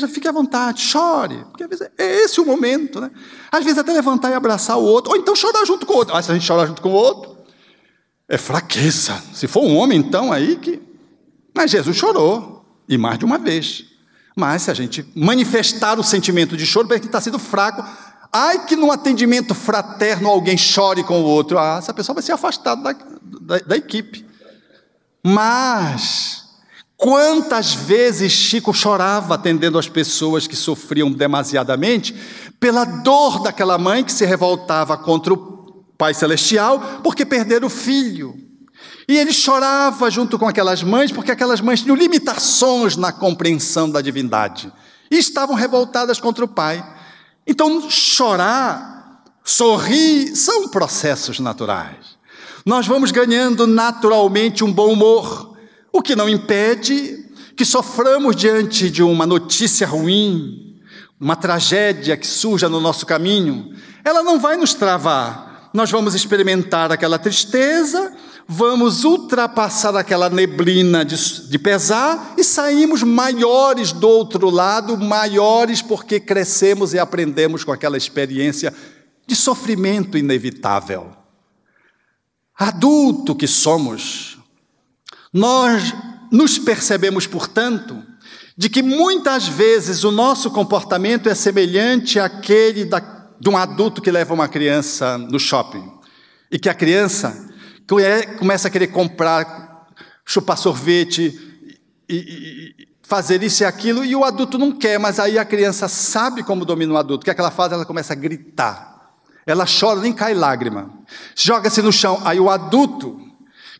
fique à vontade, chore. Porque às vezes é esse o momento, né? Às vezes até levantar e abraçar o outro, ou então chorar junto com o outro. Se a gente chorar junto com o outro, é fraqueza. Se for um homem, então, aí que... Mas Jesus chorou, e mais de uma vez. Mas se a gente manifestar o sentimento de choro, porque está sendo fraco... Ai que num atendimento fraterno alguém chore com o outro. Essa pessoa vai ser afastada da equipe. Mas, quantas vezes Chico chorava atendendo as pessoas que sofriam demasiadamente pela dor daquela mãe que se revoltava contra o Pai Celestial porque perderam o filho. E ele chorava junto com aquelas mães porque aquelas mães tinham limitações na compreensão da divindade. E estavam revoltadas contra o Pai. Então, chorar, sorrir, são processos naturais. Nós vamos ganhando naturalmente um bom humor, o que não impede que soframos diante de uma notícia ruim, uma tragédia que surja no nosso caminho. Ela não vai nos travar. Nós vamos experimentar aquela tristeza, vamos ultrapassar aquela neblina de pesar e saímos maiores do outro lado, maiores porque crescemos e aprendemos com aquela experiência de sofrimento inevitável. Adulto que somos, nós nos percebemos, portanto, de que muitas vezes o nosso comportamento é semelhante àquele de um adulto que leva uma criança no shopping e que a criança começa a querer comprar, chupar sorvete, e fazer isso e aquilo, e o adulto não quer, mas aí a criança sabe como domina o adulto. O que é que ela faz? Ela começa a gritar. Ela chora, nem cai lágrima. Joga-se no chão. Aí o adulto,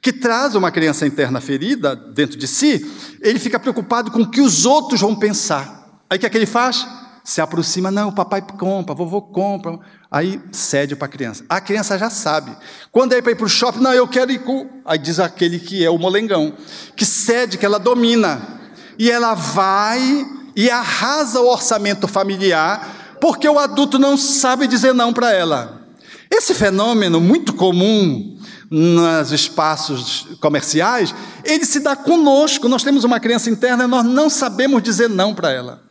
que traz uma criança interna ferida dentro de si, ele fica preocupado com o que os outros vão pensar. Aí o que é que ele faz? Se aproxima, não, o papai compra, vovô compra. Aí cede para a criança. A criança já sabe. Quando é para ir para o shopping, não, eu quero ir com... Aí diz aquele que é o molengão, que cede, que ela domina. E ela vai e arrasa o orçamento familiar, porque o adulto não sabe dizer não para ela. Esse fenômeno muito comum nos espaços comerciais, ele se dá conosco. Nós temos uma criança interna e nós não sabemos dizer não para ela.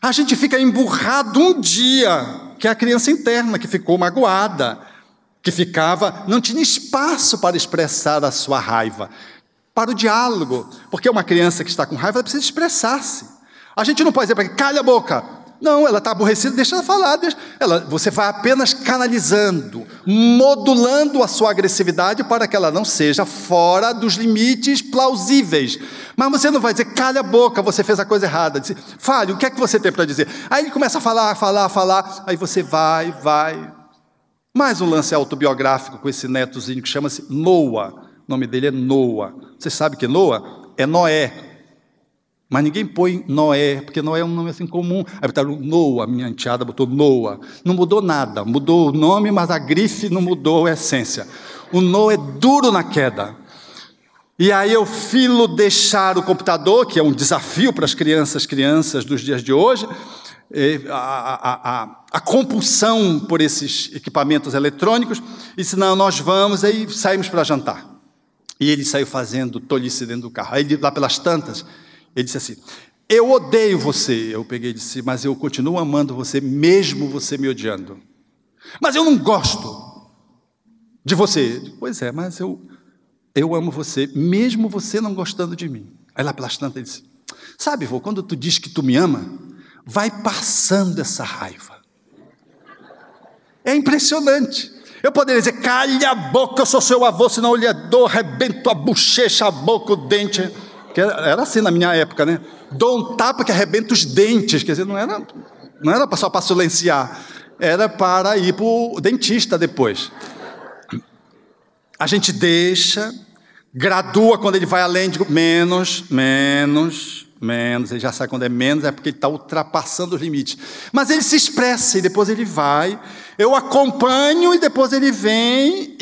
A gente fica emburrado um dia, que é a criança interna que ficou magoada, que não tinha espaço para expressar a sua raiva, para o diálogo, porque uma criança que está com raiva, ela precisa expressar-se. A gente não pode dizer para ela, calha a boca. Não, ela está aborrecida, deixa ela falar. Você vai apenas canalizando, modulando a sua agressividade para que ela não seja fora dos limites plausíveis. Mas você não vai dizer, calha a boca, você fez a coisa errada. Fale, o que é que você tem para dizer? Aí ele começa a falar, aí você vai. Mais um lance autobiográfico com esse netozinho que chama-se Noah. O nome dele é Noah. Você sabe que Noah é Noé. Mas ninguém põe Noé, porque Noé é um nome assim comum. Aí botaram Noah, minha enteada botou Noah. Não mudou nada, mudou o nome, mas a grife não mudou a essência. O Noah é duro na queda. E aí eu filo deixar o computador, que é um desafio para as crianças dos dias de hoje, a compulsão por esses equipamentos eletrônicos, e disse, não, nós vamos, aí saímos para jantar. E ele saiu fazendo tolice dentro do carro. Aí lá pelas tantas, ele disse assim, eu odeio você. Eu peguei e disse, mas eu continuo amando você, mesmo você me odiando. Mas eu não gosto de você. Pois é, mas eu eu amo você, mesmo você não gostando de mim. Aí lá pelas tantas ele disse, sabe, vô, quando tu diz que tu me ama, vai passando essa raiva. É impressionante. Eu poderia dizer, calha a boca, eu sou seu avô, senão eu lhe dou, arrebento a bochecha, a boca, o dente. Era assim na minha época, né? Dou um tapa que arrebenta os dentes. Quer dizer, não era só para silenciar, era para ir para o dentista depois. A gente deixa, gradua quando ele vai além de menos. Ele já sabe quando é menos, é porque ele está ultrapassando os limites. Mas ele se expressa e depois ele vai. Eu acompanho e depois ele vem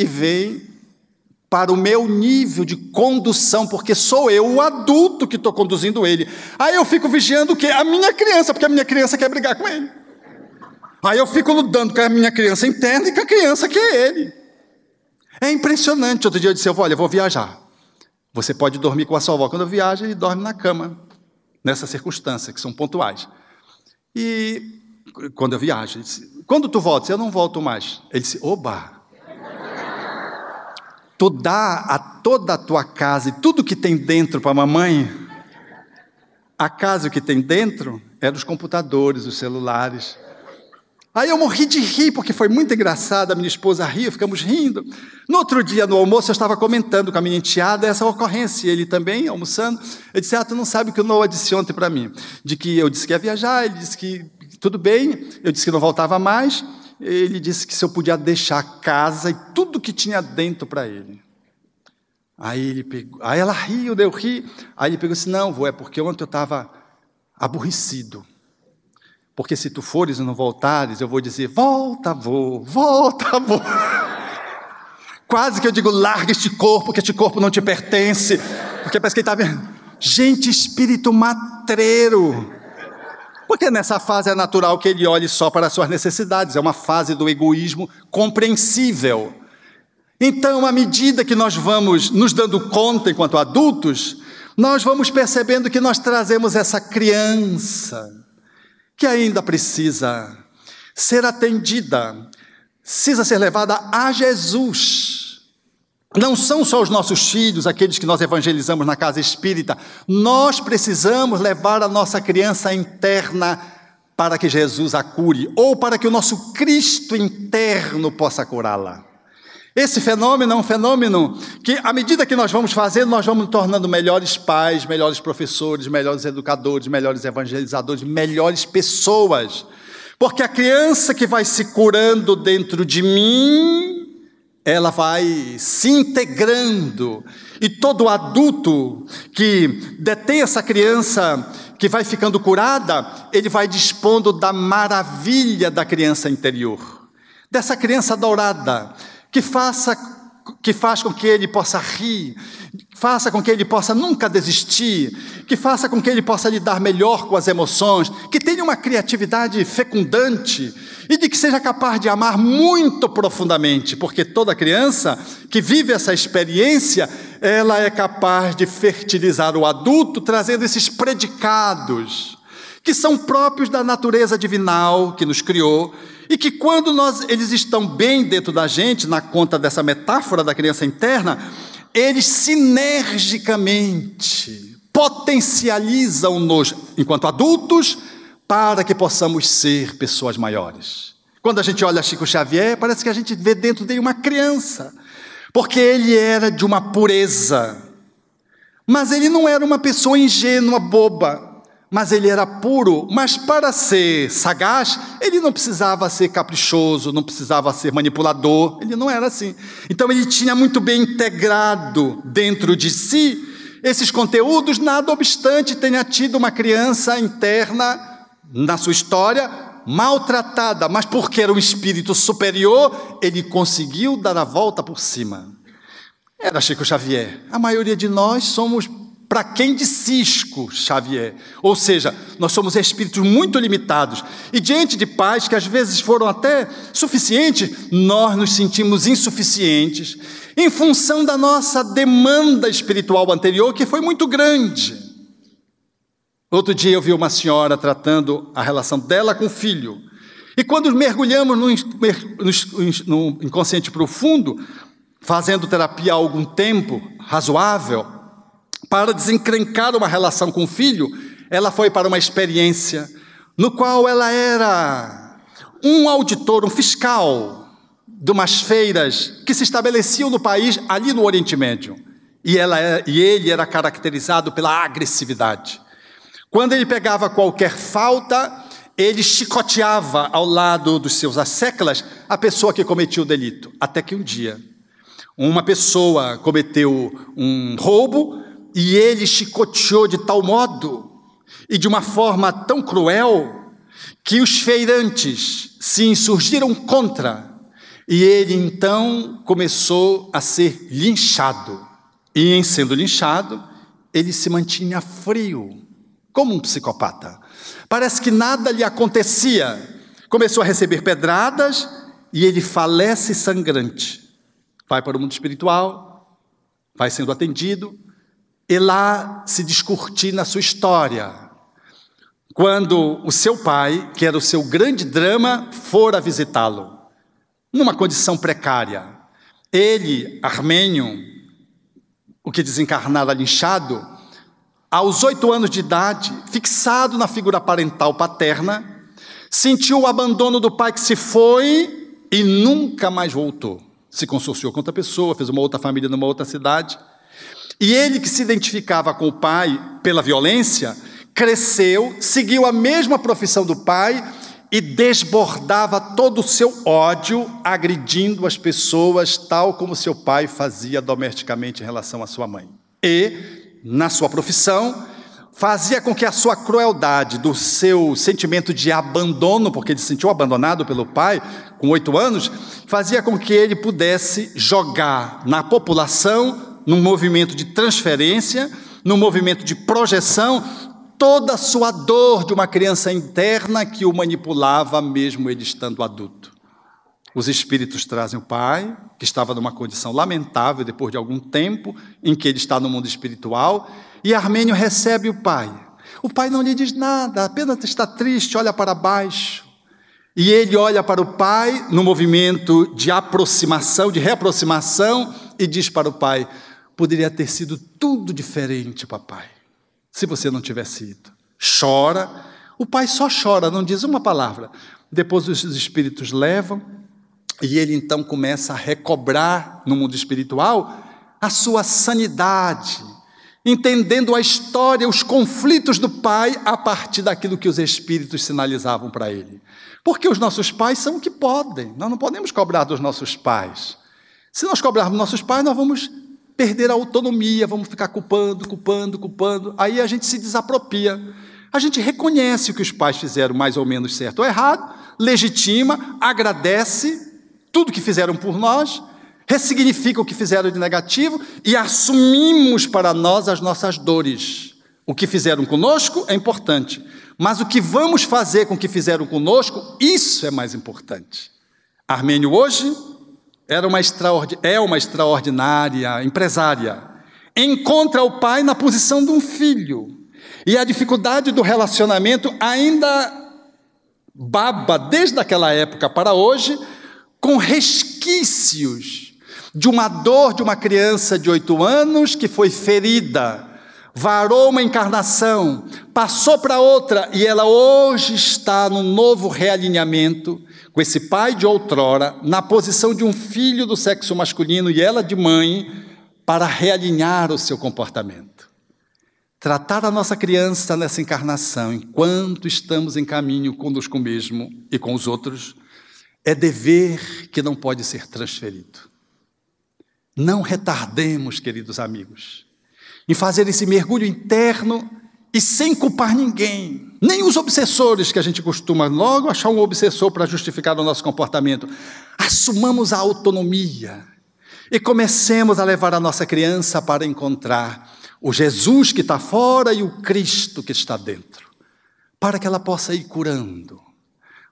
para o meu nível de condução, porque sou eu, o adulto, que estou conduzindo ele. Aí eu fico vigiando o quê? A minha criança, porque a minha criança quer brigar com ele. Aí eu fico lutando com a minha criança interna e com a criança que é ele. É impressionante. Outro dia eu disse, olha, eu vou viajar. Você pode dormir com a sua avó. Quando eu viajo, ele dorme na cama, nessas circunstâncias, que são pontuais. E quando eu viajo, ele disse, quando tu voltas? Eu não volto mais. Ele disse, oba! Tu dá a toda a tua casa e tudo que tem dentro para a mamãe? A casa que tem dentro é dos computadores, dos celulares. Aí eu morri de rir, porque foi muito engraçado, a minha esposa riu, ficamos rindo. No outro dia, no almoço, eu estava comentando com a minha enteada essa ocorrência, ele também, almoçando. Ele disse, tu não sabe o que o Noah disse ontem para mim. De que eu disse que ia viajar, ele disse que tudo bem, eu disse que não voltava mais, ele disse que se eu podia deixar a casa e tudo que tinha dentro para ele. Aí ele pegou, aí ela riu, eu ri. Aí ele pegou assim, não, vô, é porque ontem eu estava aborrecido. Porque se tu fores e não voltares, eu vou dizer, volta, vô, volta, vô. Quase que eu digo, larga este corpo, que este corpo não te pertence. Porque parece que ele está vendo. Gente, espírito matreiro. Porque nessa fase é natural que ele olhe só para as suas necessidades. É uma fase do egoísmo compreensível. Então, à medida que nós vamos nos dando conta enquanto adultos, nós vamos percebendo que nós trazemos essa criança que ainda precisa ser atendida, precisa ser levada a Jesus. Não são só os nossos filhos, aqueles que nós evangelizamos na casa espírita, nós precisamos levar a nossa criança interna para que Jesus a cure, ou para que o nosso Cristo interno possa curá-la. Esse fenômeno é um fenômeno que, à medida que nós vamos fazendo, nós vamos nos tornando melhores pais, melhores professores, melhores educadores, melhores evangelizadores, melhores pessoas. Porque a criança que vai se curando dentro de mim, ela vai se integrando. E todo adulto que detém essa criança, que vai ficando curada, ele vai dispondo da maravilha da criança interior. Dessa criança dourada, que faz com que ele possa rir, faça com que ele possa nunca desistir, que faça com que ele possa lidar melhor com as emoções, que tenha uma criatividade fecundante e de que seja capaz de amar muito profundamente, porque toda criança que vive essa experiência, ela é capaz de fertilizar o adulto, trazendo esses predicados, que são próprios da natureza divinal que nos criou, e que quando eles estão bem dentro da gente, na conta dessa metáfora da criança interna, eles sinergicamente potencializam-nos enquanto adultos para que possamos ser pessoas maiores. Quando a gente olha Chico Xavier, parece que a gente vê dentro dele uma criança, porque ele era de uma pureza, mas ele não era uma pessoa ingênua, boba, mas ele era puro. Mas para ser sagaz, ele não precisava ser caprichoso, não precisava ser manipulador, ele não era assim. Então ele tinha muito bem integrado dentro de si esses conteúdos, nada obstante tenha tido uma criança interna na sua história, maltratada, mas porque era um espírito superior, ele conseguiu dar a volta por cima. Era Chico Xavier. A maioria de nós somos para quem de Cisco Xavier, ou seja, nós somos espíritos muito limitados, e diante de pais que às vezes foram até suficientes, nós nos sentimos insuficientes, em função da nossa demanda espiritual anterior, que foi muito grande. Outro dia eu vi uma senhora tratando a relação dela com o filho, e quando mergulhamos no inconsciente profundo, fazendo terapia há algum tempo, razoável, para desencrencar uma relação com o filho, ela foi para uma experiência no qual ela era um auditor, um fiscal de umas feiras que se estabeleciam no país, ali no Oriente Médio. E ele era caracterizado pela agressividade. Quando ele pegava qualquer falta, ele chicoteava ao lado dos seus asseclas a pessoa que cometia o delito. Até que um dia, uma pessoa cometeu um roubo e ele chicoteou de tal modo e de uma forma tão cruel que os feirantes se insurgiram contra. E ele então começou a ser linchado. E em sendo linchado, ele se mantinha frio, como um psicopata. Parece que nada lhe acontecia. Começou a receber pedradas e ele falece sangrante. Vai para o mundo espiritual, vai sendo atendido, e lá se descortina a sua história. Quando o seu pai, que era o seu grande drama, fora visitá-lo, numa condição precária. Ele, armênio, o que desencarnara linchado, aos 8 anos de idade, fixado na figura parental paterna, sentiu o abandono do pai que se foi e nunca mais voltou. Se consorciou com outra pessoa, fez uma outra família numa outra cidade. E ele, que se identificava com o pai pela violência, cresceu, seguiu a mesma profissão do pai e desbordava todo o seu ódio, agredindo as pessoas, tal como seu pai fazia domesticamente em relação à sua mãe. E, na sua profissão, fazia com que a sua crueldade, do seu sentimento de abandono, porque ele se sentiu abandonado pelo pai, com 8 anos, fazia com que ele pudesse jogar na população, num movimento de transferência, num movimento de projeção, toda a sua dor de uma criança interna que o manipulava, mesmo ele estando adulto. Os espíritos trazem o pai, que estava numa condição lamentável depois de algum tempo em que ele está no mundo espiritual, e Armênio recebe o pai. O pai não lhe diz nada, apenas está triste, olha para baixo. E ele olha para o pai no movimento de aproximação, de reaproximação, e diz para o pai: poderia ter sido tudo diferente, papai, se você não tivesse ido. Chora, o pai só chora, não diz uma palavra. Depois os espíritos levam, e ele então começa a recobrar no mundo espiritual a sua sanidade, entendendo a história, os conflitos do pai a partir daquilo que os espíritos sinalizavam para ele. Porque os nossos pais são o que podem, nós não podemos cobrar dos nossos pais. Se nós cobrarmos dos nossos pais, nós vamos perder a autonomia, vamos ficar culpando, aí a gente se desapropria. A gente reconhece o que os pais fizeram mais ou menos certo ou errado, legitima, agradece tudo que fizeram por nós, ressignifica o que fizeram de negativo e assumimos para nós as nossas dores. O que fizeram conosco é importante, mas o que vamos fazer com o que fizeram conosco, isso é mais importante. Armênio hoje é uma extraordinária empresária. Encontra o pai na posição de um filho. E a dificuldade do relacionamento ainda baba desde aquela época para hoje, com resquícios de uma dor de uma criança de 8 anos que foi ferida, varou uma encarnação, passou para outra e ela hoje está num novo realinhamento com esse pai de outrora, na posição de um filho do sexo masculino e ela de mãe, para realinhar o seu comportamento. Tratar a nossa criança nessa encarnação, enquanto estamos em caminho conosco mesmo e com os outros, é dever que não pode ser transferido. Não retardemos, queridos amigos, em fazer esse mergulho interno e sem culpar ninguém, nem os obsessores, que a gente costuma logo achar um obsessor para justificar o nosso comportamento. Assumamos a autonomia e comecemos a levar a nossa criança para encontrar o Jesus que está fora e o Cristo que está dentro, para que ela possa ir curando,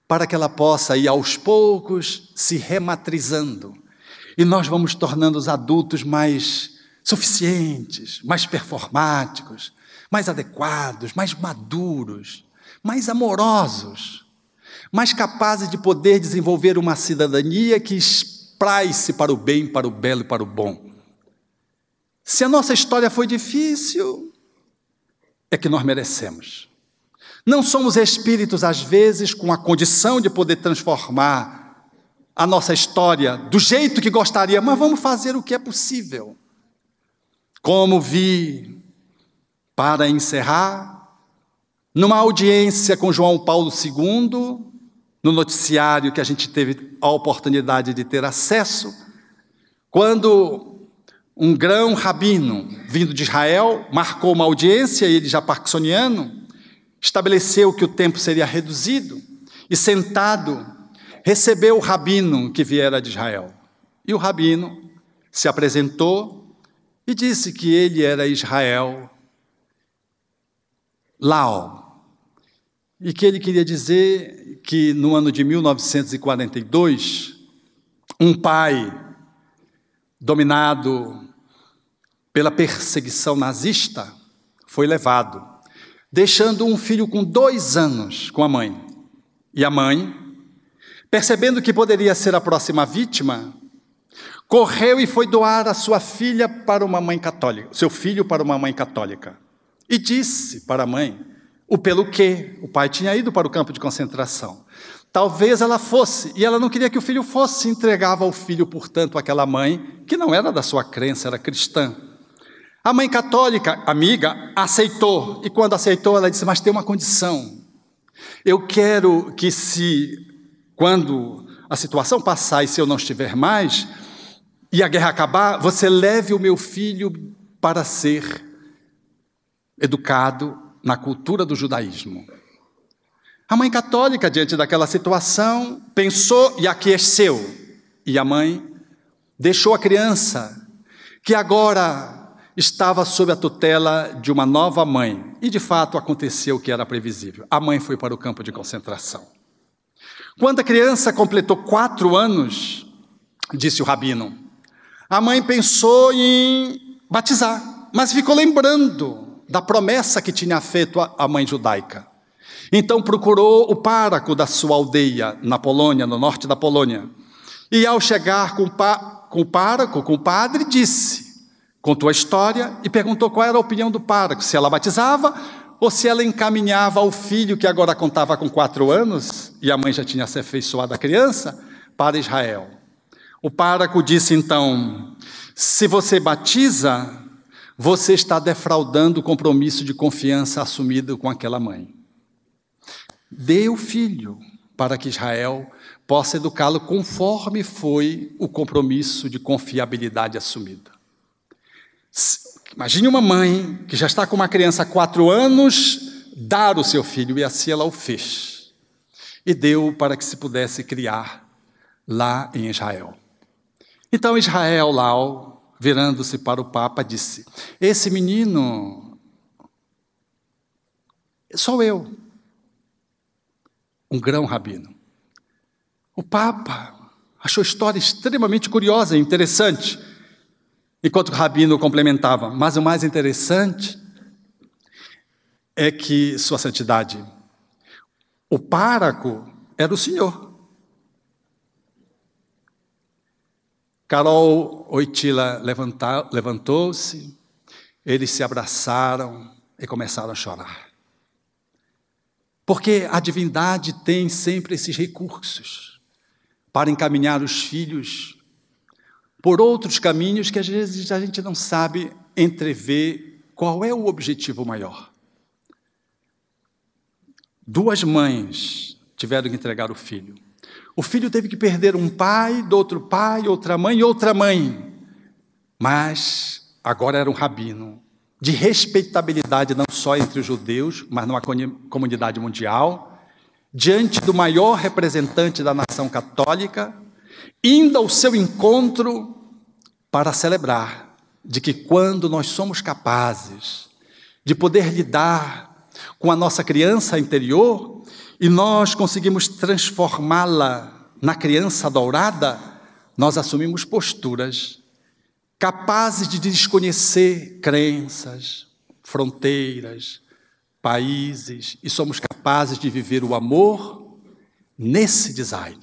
para que ela possa ir aos poucos se rematrizando, e nós vamos tornando os adultos mais suficientes, mais performáticos, mais adequados, mais maduros, mais amorosos, mais capazes de poder desenvolver uma cidadania que Praze para o bem, para o belo e para o bom. Se a nossa história foi difícil, é que nós merecemos. Não somos espíritos, às vezes, com a condição de poder transformar a nossa história do jeito que gostaria, mas vamos fazer o que é possível. Como vi, para encerrar, numa audiência com João Paulo II, no noticiário que a gente teve a oportunidade de ter acesso, quando um grão rabino vindo de Israel marcou uma audiência, ele já parkinsoniano, estabeleceu que o tempo seria reduzido e sentado recebeu o rabino que viera de Israel. E o rabino se apresentou e disse que ele era Israel Lau, e que ele queria dizer que no ano de 1942, um pai dominado pela perseguição nazista foi levado, deixando um filho com 2 anos com a mãe. E a mãe, percebendo que poderia ser a próxima vítima, correu e foi doar a sua filha para uma mãe católica, seu filho para uma mãe católica. E disse para a mãe o pelo quê. O pai tinha ido para o campo de concentração. Talvez ela fosse, e ela não queria que o filho fosse, entregava o filho, portanto, àquela mãe, que não era da sua crença, era cristã. A mãe católica, amiga, aceitou, e quando aceitou, ela disse, mas tem uma condição. Eu quero que quando a situação passar e se eu não estiver mais, e a guerra acabar, você leve o meu filho para ser educado na cultura do judaísmo. A mãe católica, diante daquela situação, pensou e aqueceu. E a mãe deixou a criança, que agora estava sob a tutela de uma nova mãe. E, de fato, aconteceu o que era previsível. A mãe foi para o campo de concentração. Quando a criança completou 4 anos, disse o rabino, a mãe pensou em batizar, mas ficou lembrando da promessa que tinha feito a mãe judaica. Então procurou o pároco da sua aldeia, na Polônia, no norte da Polônia. E ao chegar com o pároco, com o padre, contou a história e perguntou qual era a opinião do pároco, se ela batizava ou se ela encaminhava o filho, que agora contava com 4 anos, e a mãe já tinha se afeiçoado à criança, para Israel. O pároco disse então, se você batiza, você está defraudando o compromisso de confiança assumido com aquela mãe. Dê o filho para que Israel possa educá-lo conforme foi o compromisso de confiabilidade assumido. Imagine uma mãe que já está com uma criança há 4 anos, dar o seu filho, e assim ela o fez. E deu para que se pudesse criar lá em Israel. Então Israel, lá, virando-se para o Papa, disse, esse menino sou eu, um grão rabino. O Papa achou a história extremamente curiosa e interessante, enquanto o rabino complementava, mas o mais interessante é que, Sua Santidade, o pároco era o senhor. Carol Wojtyla levantou-se, eles se abraçaram e começaram a chorar. Porque a divindade tem sempre esses recursos para encaminhar os filhos por outros caminhos que às vezes a gente não sabe entrever qual é o objetivo maior. 2 mães tiveram que entregar o filho. O filho teve que perder um pai, do outro pai, outra mãe e outra mãe. Mas agora era um rabino de respeitabilidade não só entre os judeus, mas numa comunidade mundial, diante do maior representante da nação católica, indo ao seu encontro para celebrar de que quando nós somos capazes de poder lidar com a nossa criança interior, e nós conseguimos transformá-la na criança dourada, nós assumimos posturas capazes de desconhecer crenças, fronteiras, países, e somos capazes de viver o amor nesse design,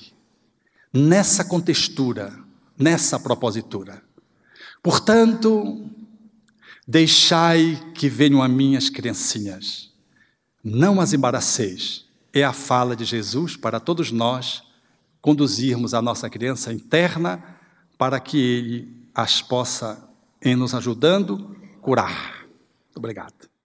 nessa contextura, nessa propositura. Portanto, deixai que venham a mim as criancinhas, não as embaraceis. É a fala de Jesus para todos nós conduzirmos a nossa criança interna para que Ele as possa, em nos ajudando, curar. Muito obrigado.